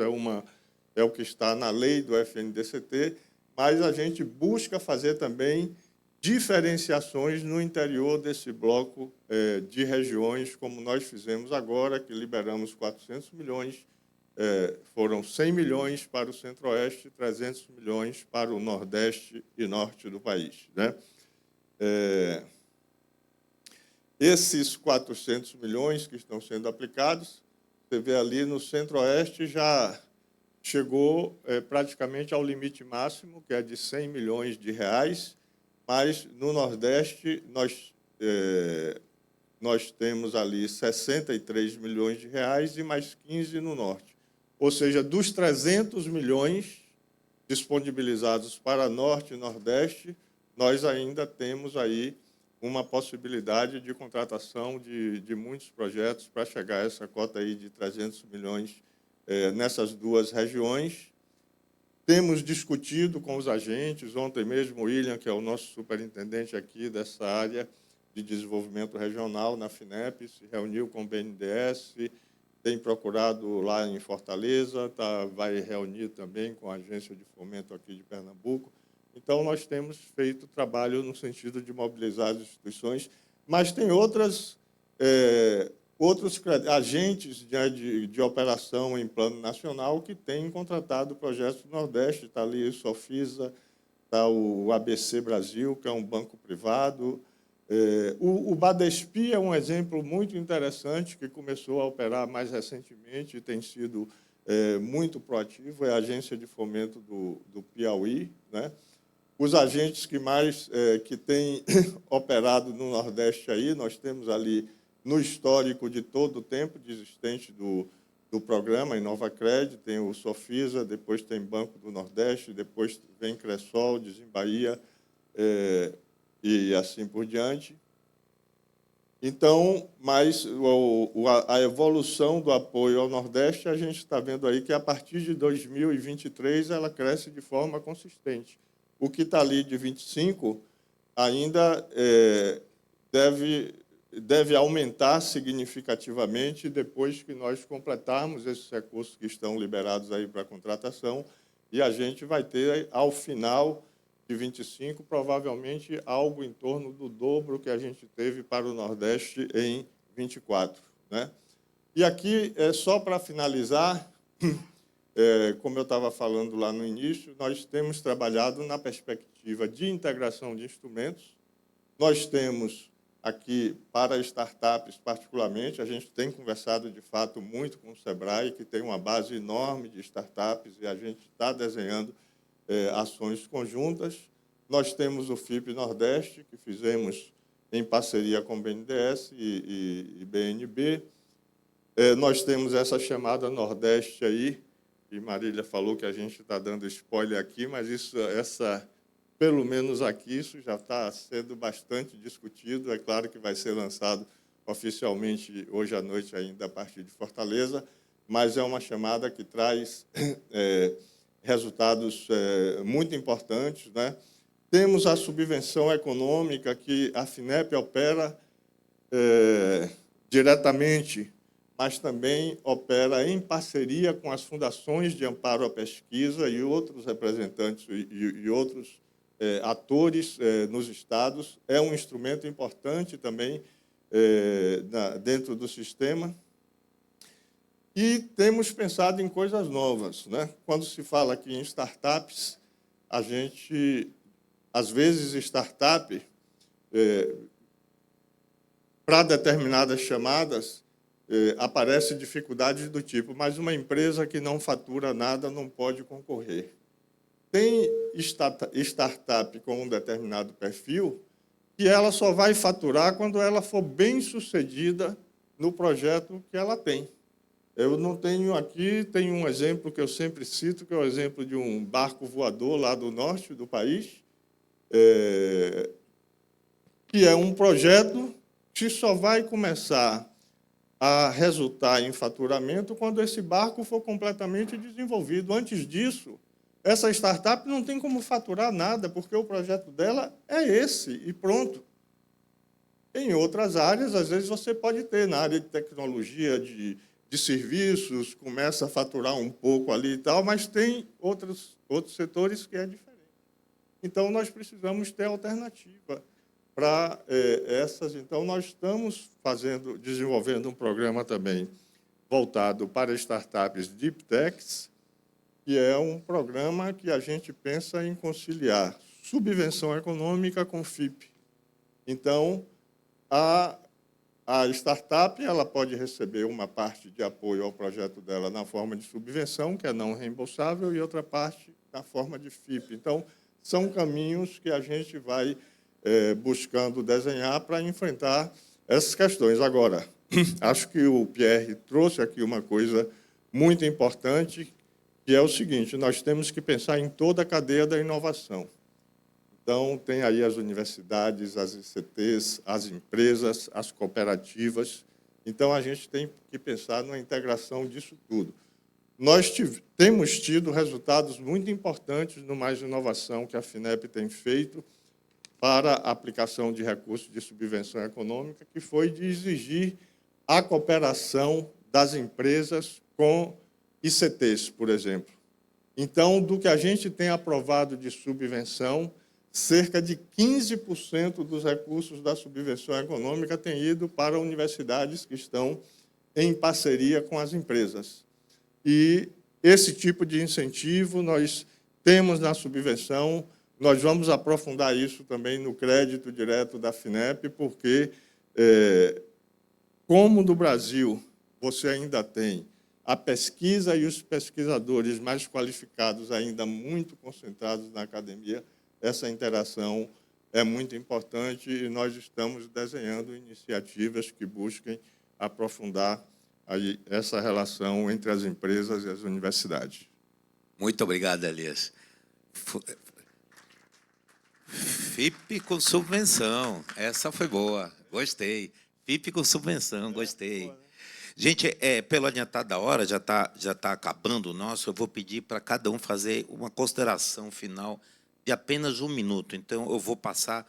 C: é o que está na lei do FNDCT, mas a gente busca fazer também diferenciações no interior desse bloco de regiões, como nós fizemos agora, que liberamos 400 milhões, foram 100 milhões para o Centro-Oeste e 300 milhões para o Nordeste e Norte do país, né? Esses 400 milhões que estão sendo aplicados, você vê ali no Centro-Oeste, já chegou praticamente ao limite máximo, que é de 100 milhões de reais, mas no Nordeste nós temos ali 63 milhões de reais e mais 15 no Norte. Ou seja, dos 300 milhões disponibilizados para Norte e Nordeste, nós ainda temos aí uma possibilidade de contratação de muitos projetos para chegar a essa cota aí de 300 milhões nessas duas regiões. Temos discutido com os agentes, ontem mesmo o William, que é o nosso superintendente aqui dessa área de desenvolvimento regional na FINEP, se reuniu com o BNDES, tem procurado lá em Fortaleza, vai reunir também com a Agência de Fomento aqui de Pernambuco. Então, nós temos feito trabalho no sentido de mobilizar as instituições, mas tem outros agentes de operação em plano nacional que têm contratado projetos do Nordeste. Está ali o Sofisa, está o ABC Brasil, que é um banco privado. O Badesp é um exemplo muito interessante, que começou a operar mais recentemente e tem sido muito proativo, é a agência de fomento do Piauí, né? Os agentes que têm operado no Nordeste aí, nós temos ali no histórico de todo o tempo de existente do programa InovaCred, tem o Sofisa, depois tem Banco do Nordeste, depois vem Cressol, Desembahia, e assim por diante. Então, mas a evolução do apoio ao Nordeste, a gente está vendo aí que, a partir de 2023, ela cresce de forma consistente. O que está ali de 25 ainda deve aumentar significativamente depois que nós completarmos esses recursos que estão liberados aí para contratação, e a gente vai ter, ao final de 25, provavelmente algo em torno do dobro que a gente teve para o Nordeste em 24, né? E aqui, só para finalizar, como eu estava falando lá no início, nós temos trabalhado na perspectiva de integração de instrumentos. Nós temos aqui, para startups particularmente, a gente tem conversado, de fato, muito com o SEBRAE, que tem uma base enorme de startups, e a gente está desenhando ações conjuntas. Nós temos o FIP Nordeste, que fizemos em parceria com o BNDES e BNB. Nós temos essa chamada Nordeste aí, e Marília falou que a gente está dando spoiler aqui, mas pelo menos aqui, isso já está sendo bastante discutido. É claro que vai ser lançado oficialmente hoje à noite ainda a partir de Fortaleza, mas é uma chamada que traz resultados muito importantes, né? Temos a subvenção econômica, que a FINEP opera diretamente, mas também opera em parceria com as fundações de amparo à pesquisa e outros representantes e outros atores nos estados. É um instrumento importante também dentro do sistema. E temos pensado em coisas novas, né? Quando se fala aqui em startups, a gente, às vezes, startup, para determinadas chamadas, aparece dificuldades do tipo, mas uma empresa que não fatura nada não pode concorrer. Tem startup com um determinado perfil que ela só vai faturar quando ela for bem-sucedida no projeto que ela tem. Eu não tenho aqui, tem um exemplo que eu sempre cito, que é o exemplo de um barco voador lá do norte do país, que é um projeto que só vai começar a resultar em faturamento quando esse barco for completamente desenvolvido. Antes disso, essa startup não tem como faturar nada, porque o projeto dela é esse, e pronto. Em outras áreas, às vezes, você pode ter, na área de tecnologia, de serviços, começa a faturar um pouco ali e tal, mas tem outros setores que é diferente. Então, nós precisamos ter alternativa para essas. Então, nós estamos desenvolvendo um programa também voltado para startups Deep Techs, que é um programa que a gente pensa em conciliar subvenção econômica com FIP. Então, a startup ela pode receber uma parte de apoio ao projeto dela na forma de subvenção, que é não reembolsável, e outra parte na forma de FIP. Então, são caminhos que a gente vai buscando desenhar para enfrentar essas questões. Agora, acho que o Pierre trouxe aqui uma coisa muito importante, que é o seguinte: nós temos que pensar em toda a cadeia da inovação. Então, tem aí as universidades, as ICTs, as empresas, as cooperativas. Então, a gente tem que pensar na integração disso tudo. Nós temos tido resultados muito importantes no Mais Inovação que a FINEP tem feito para a aplicação de recursos de subvenção econômica, que foi de exigir a cooperação das empresas com ICTs, por exemplo. Então, do que a gente tem aprovado de subvenção, cerca de 15% dos recursos da subvenção econômica têm ido para universidades que estão em parceria com as empresas. E esse tipo de incentivo nós temos na subvenção. Nós vamos aprofundar isso também no crédito direto da FINEP, porque, como no Brasil você ainda tem a pesquisa e os pesquisadores mais qualificados ainda muito concentrados na academia, essa interação é muito importante e nós estamos desenhando iniciativas que busquem aprofundar aí essa relação entre as empresas e as universidades.
B: Muito obrigado, Elias. FIP com subvenção, essa foi boa, gostei. FIP com subvenção, gostei. Gente, pelo adiantar da hora, já tá acabando o nosso, eu vou pedir para cada um fazer uma consideração final de apenas 1 minuto. Então, eu vou passar,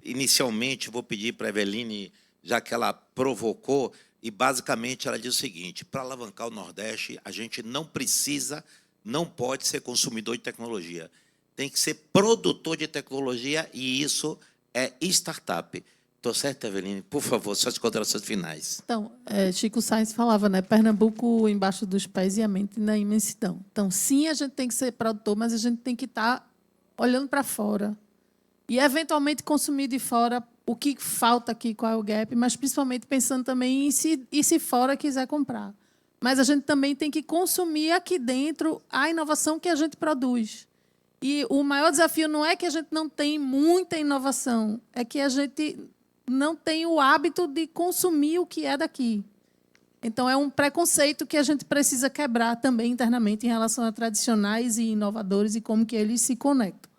B: inicialmente, vou pedir para a Eveline, já que ela provocou, e basicamente ela diz o seguinte: para alavancar o Nordeste, a gente não pode ser consumidor de tecnologia. Tem que ser produtor de tecnologia, e isso é startup. Estou certo, Eveline? Por favor, suas considerações finais.
F: Então, Chico Sainz falava, né? Pernambuco embaixo dos pés e a mente na imensidão. Então, sim, a gente tem que ser produtor, mas a gente tem que estar olhando para fora e, eventualmente, consumir de fora o que falta aqui, qual é o gap, mas, principalmente, pensando também em se fora quiser comprar. Mas a gente também tem que consumir aqui dentro a inovação que a gente produz. E o maior desafio não é que a gente não tem muita inovação, é que a gente não tem o hábito de consumir o que é daqui. Então, é um preconceito que a gente precisa quebrar também internamente em relação a tradicionais e inovadores e como que eles se conectam.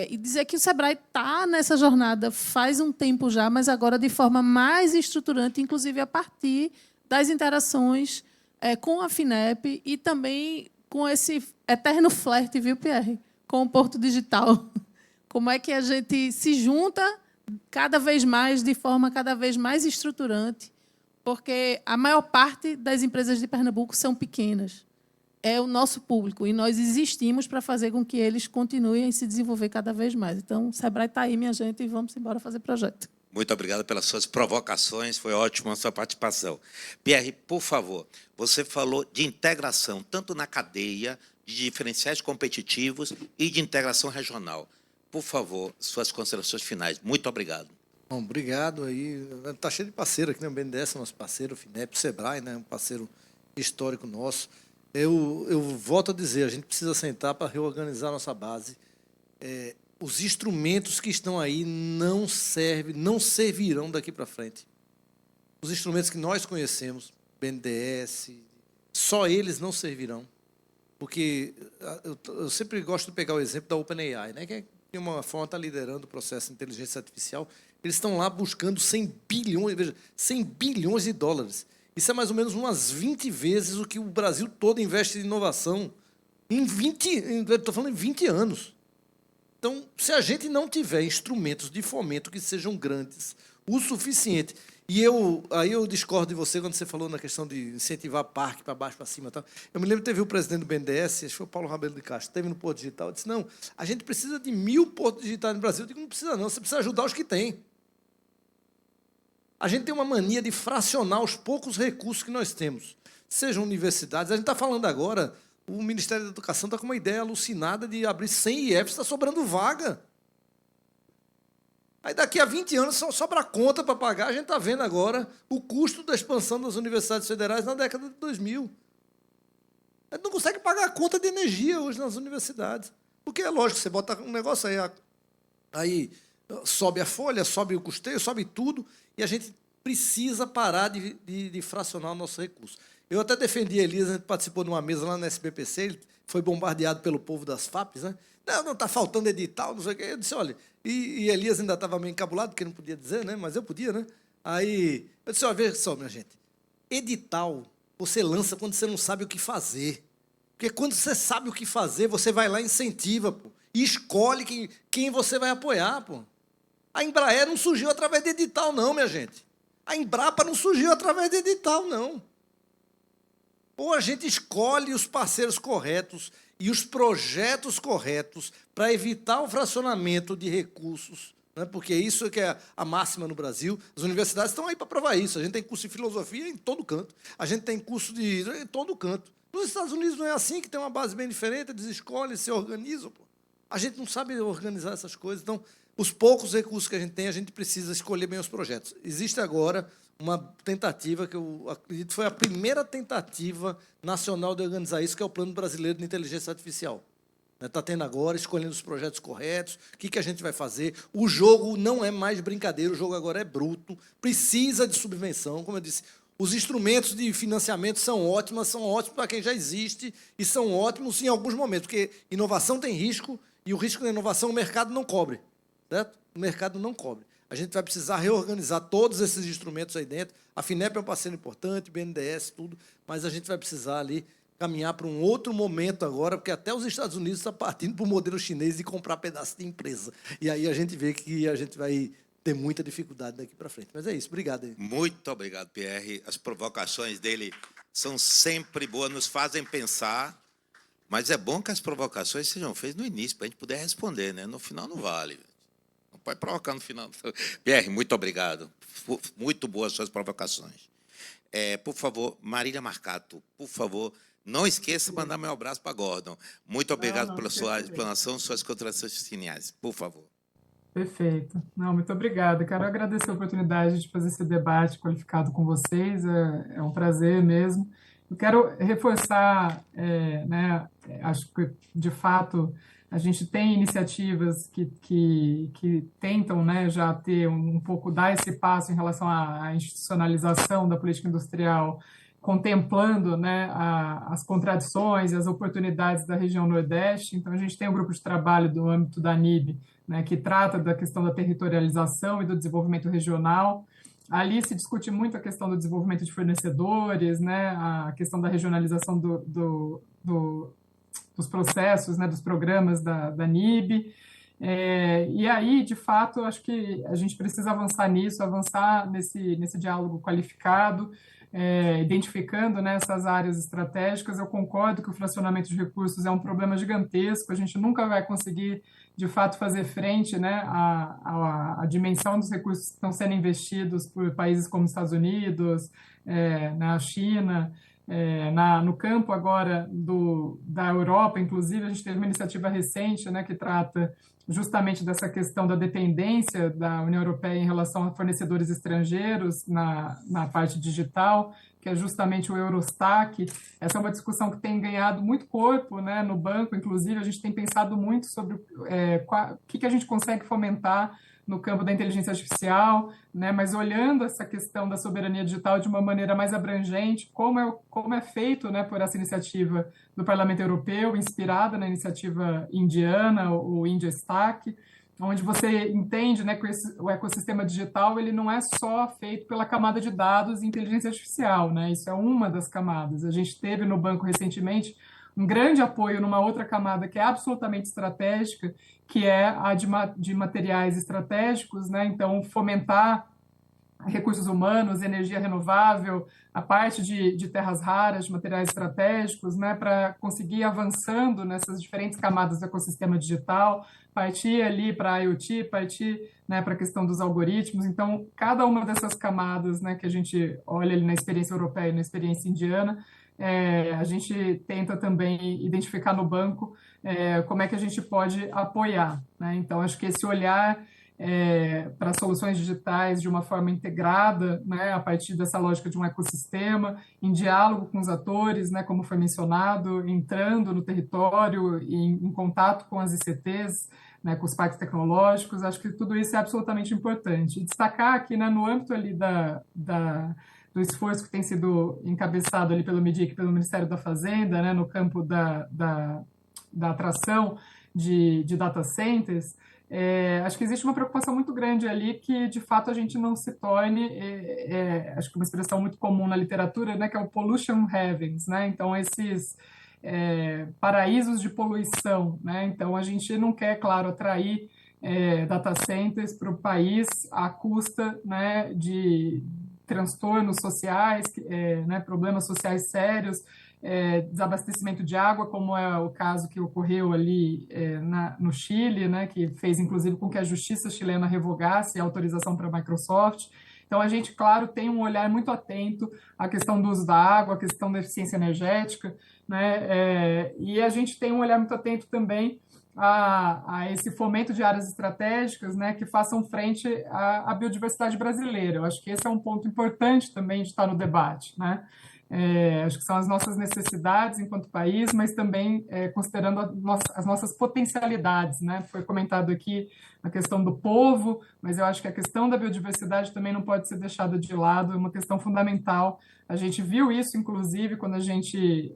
F: E dizer que o Sebrae está nessa jornada faz um tempo já, mas agora de forma mais estruturante, inclusive a partir das interações com a FINEP e também com esse eterno flerte, viu, Pierre, com o Porto Digital. Como é que a gente se junta cada vez mais, de forma cada vez mais estruturante, porque a maior parte das empresas de Pernambuco são pequenas. É o nosso público, e nós existimos para fazer com que eles continuem a se desenvolver cada vez mais. Então, o Sebrae está aí, minha gente, e vamos embora fazer projeto.
B: Muito obrigado pelas suas provocações, foi ótima a sua participação. Pierre, por favor, você falou de integração, tanto na cadeia, de diferenciais competitivos e de integração regional. Por favor, suas considerações finais. Muito obrigado.
E: Bom, obrigado. Está cheio de parceiro aqui, né? O BNDES é nosso parceiro, o FINEP, o Sebrae, né? Um parceiro histórico nosso. Eu volto a dizer, a gente precisa sentar para reorganizar a nossa base. Os instrumentos que estão aí não servirão daqui para frente. Os instrumentos que nós conhecemos, BNDES, só eles não servirão. Porque eu sempre gosto de pegar o exemplo da OpenAI, né? Que de uma forma está liderando o processo de inteligência artificial. Eles estão lá buscando 100 bilhões de dólares. Isso é mais ou menos umas 20 vezes o que o Brasil todo investe em inovação estou falando em 20 anos. Então, se a gente não tiver instrumentos de fomento que sejam grandes o suficiente, aí eu discordo de você quando você falou na questão de incentivar parque para baixo, para cima. Tá? Eu me lembro que teve o presidente do BNDES, acho que foi o Paulo Rabelo de Castro, esteve no Porto Digital, disse, não, a gente precisa de 1000 portos digitais no Brasil. Eu digo, não precisa não, você precisa ajudar os que tem. A gente tem uma mania de fracionar os poucos recursos que nós temos, sejam universidades. A gente está falando agora, o Ministério da Educação está com uma ideia alucinada de abrir 100 IFs, está sobrando vaga. Aí daqui a 20 anos só sobra conta para pagar. A gente está vendo agora o custo da expansão das universidades federais na década de 2000. A gente não consegue pagar a conta de energia hoje nas universidades. Porque é lógico, você bota um negócio aí sobe a folha, sobe o custeio, sobe tudo, e a gente precisa parar de fracionar o nosso recurso. Eu até defendi a Elias, a gente participou de uma mesa lá na SBPC, ele foi bombardeado pelo povo das FAPs, né? Não, está faltando edital, não sei o quê. Eu disse, olha, e Elias ainda estava meio encabulado, porque não podia dizer, né? Mas eu podia, né? Aí, eu disse, olha, veja só, minha gente, edital você lança quando você não sabe o que fazer. Porque quando você sabe o que fazer, você vai lá e incentiva, pô, e escolhe quem você vai apoiar, pô. A Embraer não surgiu através de edital, não, minha gente. A Embrapa não surgiu através de edital, não. Ou a gente escolhe os parceiros corretos e os projetos corretos para evitar o fracionamento de recursos, né? Porque isso que é a máxima no Brasil. As universidades estão aí para provar isso. A gente tem curso de filosofia em todo canto. A gente tem curso em todo canto. Nos Estados Unidos não é assim, que tem uma base bem diferente, eles escolhem, se organizam. Pô. A gente não sabe organizar essas coisas. Então, os poucos recursos que a gente tem, a gente precisa escolher bem os projetos. Existe agora uma tentativa, que eu acredito foi a primeira tentativa nacional de organizar isso, que é o Plano Brasileiro de Inteligência Artificial. Está tendo agora, escolhendo os projetos corretos, o que a gente vai fazer. O jogo não é mais brincadeira, o jogo agora é bruto, precisa de subvenção, como eu disse. Os instrumentos de financiamento são ótimos para quem já existe e são ótimos em alguns momentos, porque inovação tem risco e o risco da inovação o mercado não cobre, certo? O mercado não cobre. A gente vai precisar reorganizar todos esses instrumentos aí dentro. A FINEP é um parceiro importante, BNDES, tudo, mas a gente vai precisar ali caminhar para um outro momento agora, porque até os Estados Unidos estão partindo para o modelo chinês de comprar pedaço de empresa. E aí a gente vê que a gente vai ter muita dificuldade daqui para frente. Mas é isso, obrigado aí.
B: Muito obrigado, Pierre. As provocações dele são sempre boas, nos fazem pensar, mas é bom que as provocações sejam feitas no início, para a gente poder responder, né? No final não vale. Não pode provocar no final. Pierre, muito obrigado. Muito boas suas provocações. Por favor, Marília Marcato, por favor, não esqueça de mandar meu abraço para Gordon. Muito obrigado pela sua explanação, suas considerações finais. Por favor.
G: Perfeito. Não, muito obrigada. Quero agradecer a oportunidade de fazer esse debate qualificado com vocês. É um prazer mesmo. Eu quero reforçar, né, acho que, de fato, a gente tem iniciativas que tentam, né, já ter um pouco, dar esse passo em relação à institucionalização da política industrial, contemplando, né, as contradições e as oportunidades da região Nordeste. Então, a gente tem um grupo de trabalho do âmbito da NIB, né, que trata da questão da territorialização e do desenvolvimento regional. Ali se discute muito a questão do desenvolvimento de fornecedores, né, a questão da regionalização dos processos, né, dos programas da NIB. E aí, de fato, acho que a gente precisa avançar nisso, avançar nesse diálogo qualificado, identificando, né, essas áreas estratégicas. Eu concordo que o fracionamento de recursos é um problema gigantesco, a gente nunca vai conseguir, de fato, fazer frente, né, à dimensão dos recursos que estão sendo investidos por países como os Estados Unidos, na China, no campo agora da Europa, inclusive, a gente teve uma iniciativa recente, né, que trata justamente dessa questão da dependência da União Europeia em relação a fornecedores estrangeiros na parte digital, que é justamente o Eurostac. Essa é uma discussão que tem ganhado muito corpo, né, no banco, inclusive a gente tem pensado muito sobre o que a gente consegue fomentar no campo da inteligência artificial, né, mas olhando essa questão da soberania digital de uma maneira mais abrangente, como é feito, né, por essa iniciativa do Parlamento Europeu, inspirada na iniciativa indiana, o IndiaStack, onde você entende, né, que o ecossistema digital ele não é só feito pela camada de dados e inteligência artificial, né, isso é uma das camadas. A gente teve no banco recentemente um grande apoio numa outra camada que é absolutamente estratégica, que é a de materiais estratégicos, né? Então, fomentar recursos humanos, energia renovável, a parte de terras raras, de materiais estratégicos, né? Para conseguir ir avançando nessas diferentes camadas do ecossistema digital, partir ali para a IoT, partir, né, para a questão dos algoritmos. Então, cada uma dessas camadas, né, que a gente olha ali na experiência europeia e na experiência indiana, a gente tenta também identificar no banco como é que a gente pode apoiar, né? Então, acho que esse olhar para soluções digitais de uma forma integrada, né, a partir dessa lógica de um ecossistema, em diálogo com os atores, né, como foi mencionado, entrando no território, em contato com as ICTs, né, com os parques tecnológicos. Acho que tudo isso é absolutamente importante. E destacar que, né, no âmbito ali do esforço que tem sido encabeçado ali pelo MIDIC, pelo Ministério da Fazenda, né, no campo da atração de data centers, acho que existe uma preocupação muito grande ali que, de fato, a gente não se torne, acho que uma expressão muito comum na literatura, né, que é o pollution heavens, né? Então, esses paraísos de poluição, né? Então, a gente não quer, claro, atrair data centers para o país à custa, né, de transtornos sociais, né, problemas sociais sérios, desabastecimento de água, como é o caso que ocorreu ali no Chile, né, que fez, inclusive, com que a justiça chilena revogasse a autorização para a Microsoft. Então, a gente, claro, tem um olhar muito atento à questão do uso da água, à questão da eficiência energética, né, e a gente tem um olhar muito atento também a esse fomento de áreas estratégicas, né, que façam frente à biodiversidade brasileira. Eu acho que esse é um ponto importante também de estar no debate, né? Acho que são as nossas necessidades enquanto país, mas também considerando as nossas potencialidades, né? Foi comentado aqui a questão do povo, mas eu acho que a questão da biodiversidade também não pode ser deixada de lado, é uma questão fundamental. A gente viu isso, inclusive, quando a gente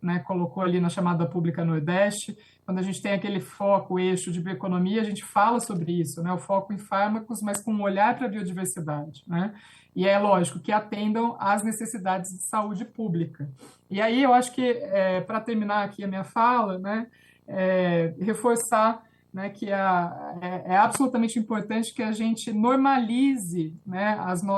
G: né, colocou ali na chamada pública Nordeste, quando a gente tem aquele foco, eixo de bioeconomia, a gente fala sobre isso, né? O foco em fármacos, mas com um olhar para a biodiversidade, né? E é lógico que atendam às necessidades de saúde pública. E aí eu acho que, para terminar aqui a minha fala, né, reforçar, né, que é absolutamente importante que a gente normalize, né,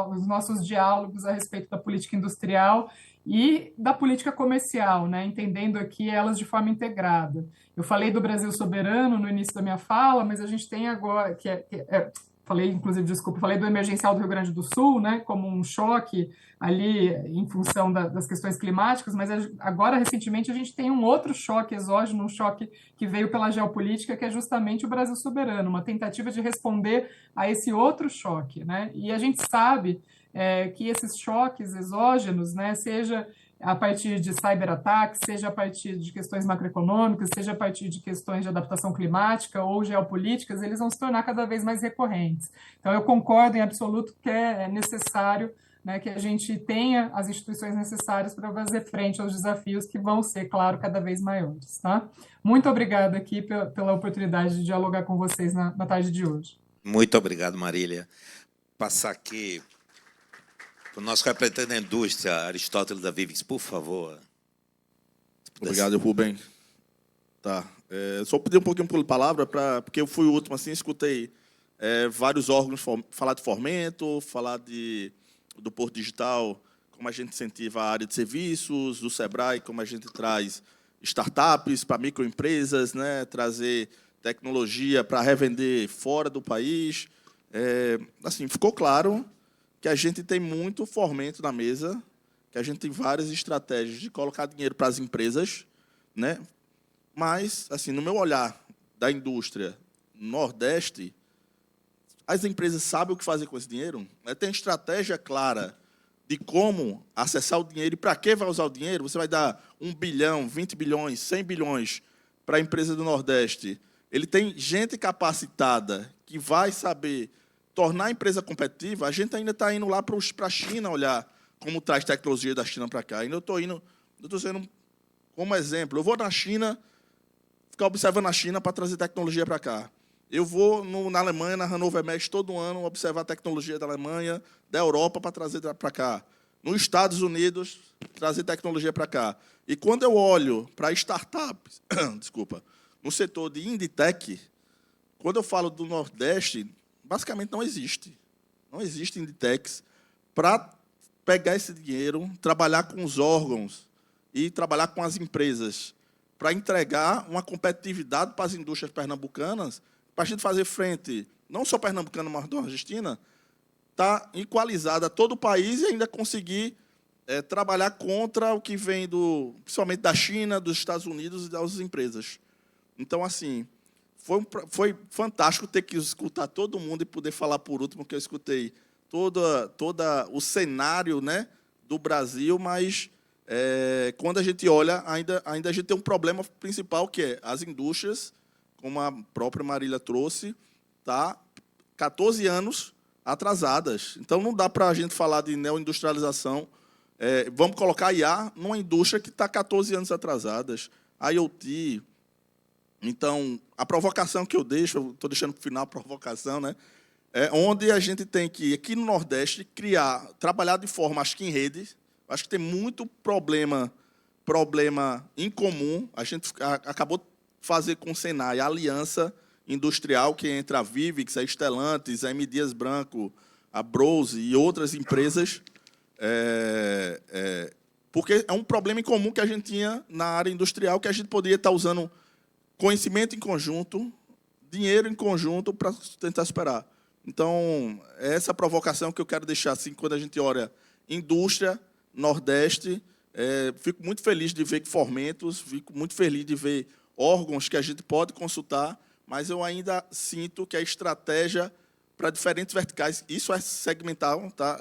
G: os nossos diálogos a respeito da política industrial e da política comercial, né, entendendo aqui elas de forma integrada. Eu falei do Brasil soberano no início da minha fala, mas a gente tem agora, falei, inclusive, desculpa, falei do emergencial do Rio Grande do Sul, né, como um choque ali em função das questões climáticas, mas agora, recentemente, a gente tem um outro choque exógeno, um choque que veio pela geopolítica, que é justamente o Brasil soberano, uma tentativa de responder a esse outro choque, né, e a gente sabe que esses choques exógenos, né, seja a partir de cyberataques, seja a partir de questões macroeconômicas, seja a partir de questões de adaptação climática ou geopolíticas, eles vão se tornar cada vez mais recorrentes. Então, eu concordo em absoluto que é necessário, né, que a gente tenha as instituições necessárias para fazer frente aos desafios que vão ser, claro, cada vez maiores. Tá? Muito obrigada aqui pela oportunidade de dialogar com vocês na tarde de hoje.
B: Muito obrigado, Marília. Passar aqui o nosso representante da indústria, Aristóteles da Vivix, por favor.
D: Obrigado, Rubem. Tá. Só pedir um pouquinho por palavra, porque eu fui o último, assim, escutei vários órgãos falar de fomento, falar do Porto Digital, como a gente incentiva a área de serviços, do Sebrae, como a gente traz startups para microempresas, né, trazer tecnologia para revender fora do país. Assim, ficou claro que a gente tem muito fomento na mesa, que a gente tem várias estratégias de colocar dinheiro para as empresas, né? Mas, assim, no meu olhar da indústria Nordeste, as empresas sabem o que fazer com esse dinheiro? Tem estratégia clara de como acessar o dinheiro e para que vai usar o dinheiro. Você vai dar 1 bilhão, 20 bilhões, 100 bilhões para a empresa do Nordeste. Ele tem gente capacitada que vai saber tornar a empresa competitiva. A gente ainda está indo lá para a China olhar como traz tecnologia da China para cá. Ainda eu estou sendo como exemplo. Eu vou na China, ficar observando a China para trazer tecnologia para cá. Eu vou na Alemanha, na Hannover Messe, todo ano, observar a tecnologia da Alemanha, da Europa, para trazer para cá. Nos Estados Unidos, trazer tecnologia para cá. E quando eu olho para startups, desculpa, no setor de Inditec, quando eu falo do Nordeste, basicamente não existe. Não existe Inditex para pegar esse dinheiro, trabalhar com os órgãos e trabalhar com as empresas para entregar uma competitividade para as indústrias pernambucanas, para a gente fazer frente, não só pernambucana, mas nordestina, está equalizada a todo o país e ainda conseguir trabalhar contra o que vem principalmente da China, dos Estados Unidos e das empresas. Então, assim, foi fantástico ter que escutar todo mundo e poder falar por último, que eu escutei todo o cenário, né, do Brasil, mas quando a gente olha, ainda a gente tem um problema principal, que é as indústrias como a própria Marília trouxe, está 14 anos atrasadas. Então, não dá para a gente falar de neoindustrialização. Vamos colocar IA numa indústria que está 14 anos atrasadas. IoT. Então, a provocação que eu deixo, estou deixando para o final a provocação, né? Onde a gente tem que, aqui no Nordeste, trabalhar de forma, acho que em rede. Acho que tem muito problema em comum. A gente acabou de fazer com o Senai a aliança industrial que entre a Vivix, a Stellantis, a M. Dias Branco, a Brose e outras empresas, porque é um problema em comum que a gente tinha na área industrial, que a gente poderia estar usando conhecimento em conjunto, dinheiro em conjunto para tentar superar. Então, é essa provocação que eu quero deixar assim, quando a gente olha indústria, Nordeste. Fico muito feliz de ver Formentos, fico muito feliz de ver órgãos que a gente pode consultar, mas eu ainda sinto que a estratégia para diferentes verticais, isso é segmental, tá?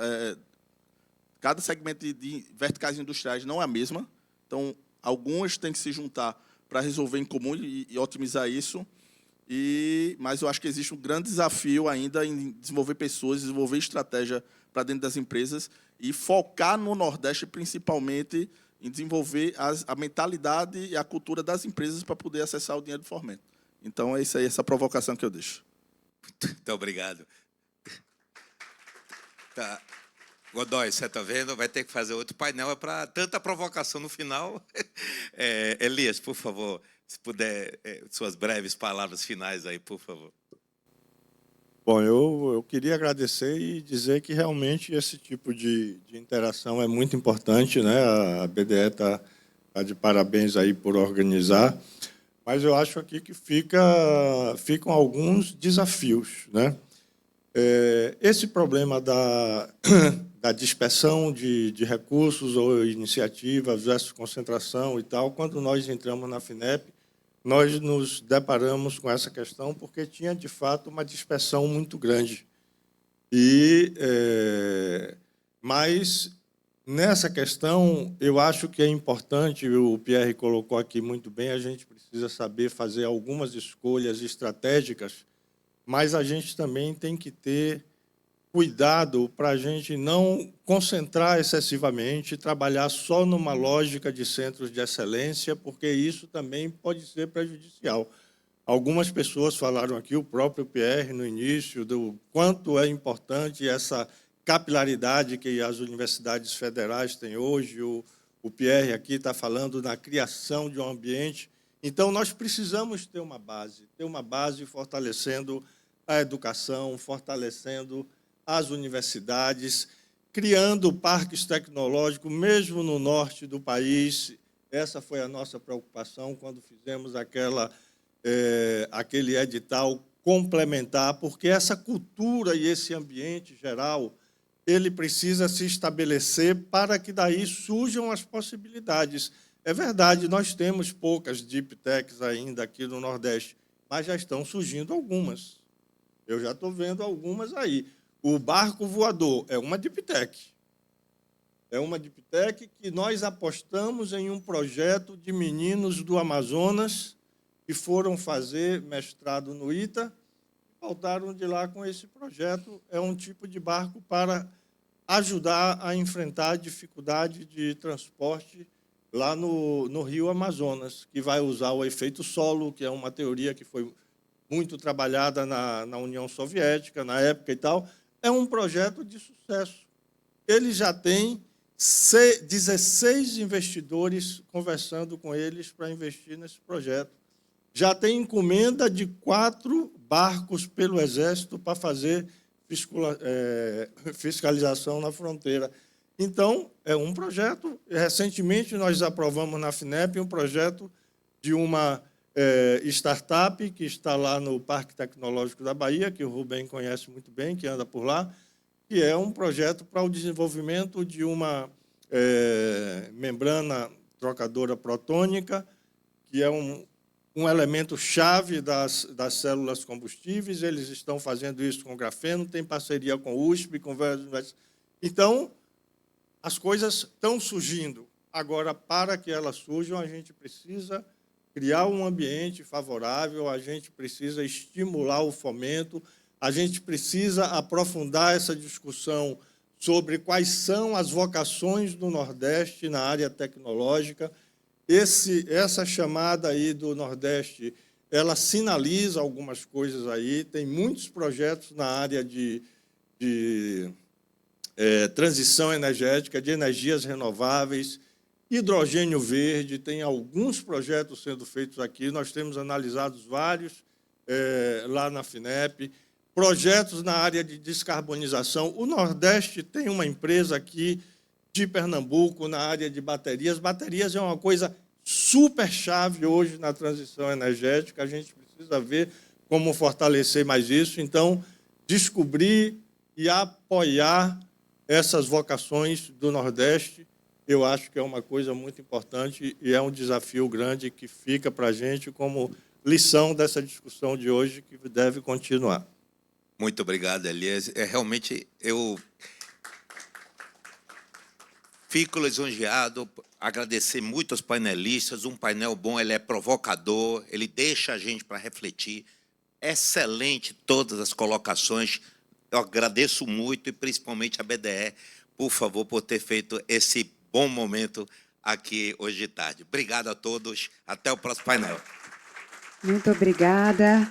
D: Cada segmento de verticais industriais não é a mesma, então algumas têm que se juntar para resolver em comum e otimizar isso. Mas eu acho que existe um grande desafio ainda em desenvolver pessoas, desenvolver estratégia para dentro das empresas e focar no Nordeste, principalmente, em desenvolver a mentalidade e a cultura das empresas para poder acessar o dinheiro do fomento. Então, é isso aí, essa provocação que eu deixo.
B: Muito obrigado. Tá. Godoy, você está vendo? Vai ter que fazer outro painel para tanta provocação no final. Elias, por favor, se puder, suas breves palavras finais aí, por favor.
C: Bom, eu queria agradecer e dizer que realmente esse tipo de interação é muito importante, né? A BDE está de parabéns aí por organizar, mas eu acho aqui que ficam alguns desafios, né? Esse problema da dispersão de recursos ou iniciativas versus concentração e tal, quando nós entramos na FINEP, nós nos deparamos com essa questão porque tinha, de fato, uma dispersão muito grande. Mas, nessa questão, eu acho que é importante, o Pierre colocou aqui muito bem, a gente precisa saber fazer algumas escolhas estratégicas, mas a gente também tem que ter cuidado para a gente não concentrar excessivamente, trabalhar só numa lógica de centros de excelência, porque isso também pode ser prejudicial. Algumas pessoas falaram aqui, o próprio Pierre, no início, do quanto é importante essa capilaridade que as universidades federais têm hoje. O Pierre aqui está falando na criação de um ambiente. Então, nós precisamos ter uma base fortalecendo a educação, fortalecendo as universidades, criando parques tecnológicos, mesmo no norte do país. Essa foi a nossa preocupação quando fizemos aquele edital complementar, porque essa cultura e esse ambiente geral, ele precisa se estabelecer para que daí surjam as possibilidades. É verdade, nós temos poucas deep techs ainda aqui no Nordeste, mas já estão surgindo algumas. Eu já estou vendo algumas aí. O barco voador é uma deep tech. É uma deep tech que nós apostamos em um projeto de meninos do Amazonas que foram fazer mestrado no ITA e voltaram de lá com esse projeto. É um tipo de barco para ajudar a enfrentar a dificuldade de transporte lá no Rio Amazonas, que vai usar o efeito solo, que é uma teoria que foi muito trabalhada na União Soviética, na época e tal. É um projeto de sucesso. Ele já tem 16 investidores conversando com eles para investir nesse projeto. Já tem encomenda de 4 barcos pelo Exército para fazer fiscalização na fronteira. Então, é um projeto. Recentemente, nós aprovamos na FINEP um projeto de uma startup que está lá no Parque Tecnológico da Bahia, que o Rubem conhece muito bem, que anda por lá, que é um projeto para o desenvolvimento de uma membrana trocadora protônica, que é um elemento-chave das células combustíveis. Eles estão fazendo isso com grafeno, tem parceria com o USP, com várias universidades. Então, as coisas estão surgindo. Agora, para que elas surjam, a gente precisa criar um ambiente favorável, a gente precisa estimular o fomento, a gente precisa aprofundar essa discussão sobre quais são as vocações do Nordeste na área tecnológica. Essa chamada aí do Nordeste, ela sinaliza algumas coisas aí, tem muitos projetos na área de transição energética, de energias renováveis, hidrogênio verde, tem alguns projetos sendo feitos aqui, nós temos analisado vários lá na FINEP, projetos na área de descarbonização. O Nordeste tem uma empresa aqui de Pernambuco na área de baterias. Baterias é uma coisa super chave hoje na transição energética, a gente precisa ver como fortalecer mais isso. Então, descobrir e apoiar essas vocações do Nordeste, eu acho que é uma coisa muito importante e é um desafio grande que fica para a gente como lição dessa discussão de hoje, que deve continuar.
B: Muito obrigado, Elias. Realmente, eu fico lisonjeado, agradecer muito aos painelistas. Um painel bom, ele é provocador, ele deixa a gente para refletir. Excelente todas as colocações. Eu agradeço muito, e principalmente a BDE, por favor, por ter feito esse bom momento aqui hoje de tarde. Obrigado a todos. Até o próximo painel.
A: Muito obrigada.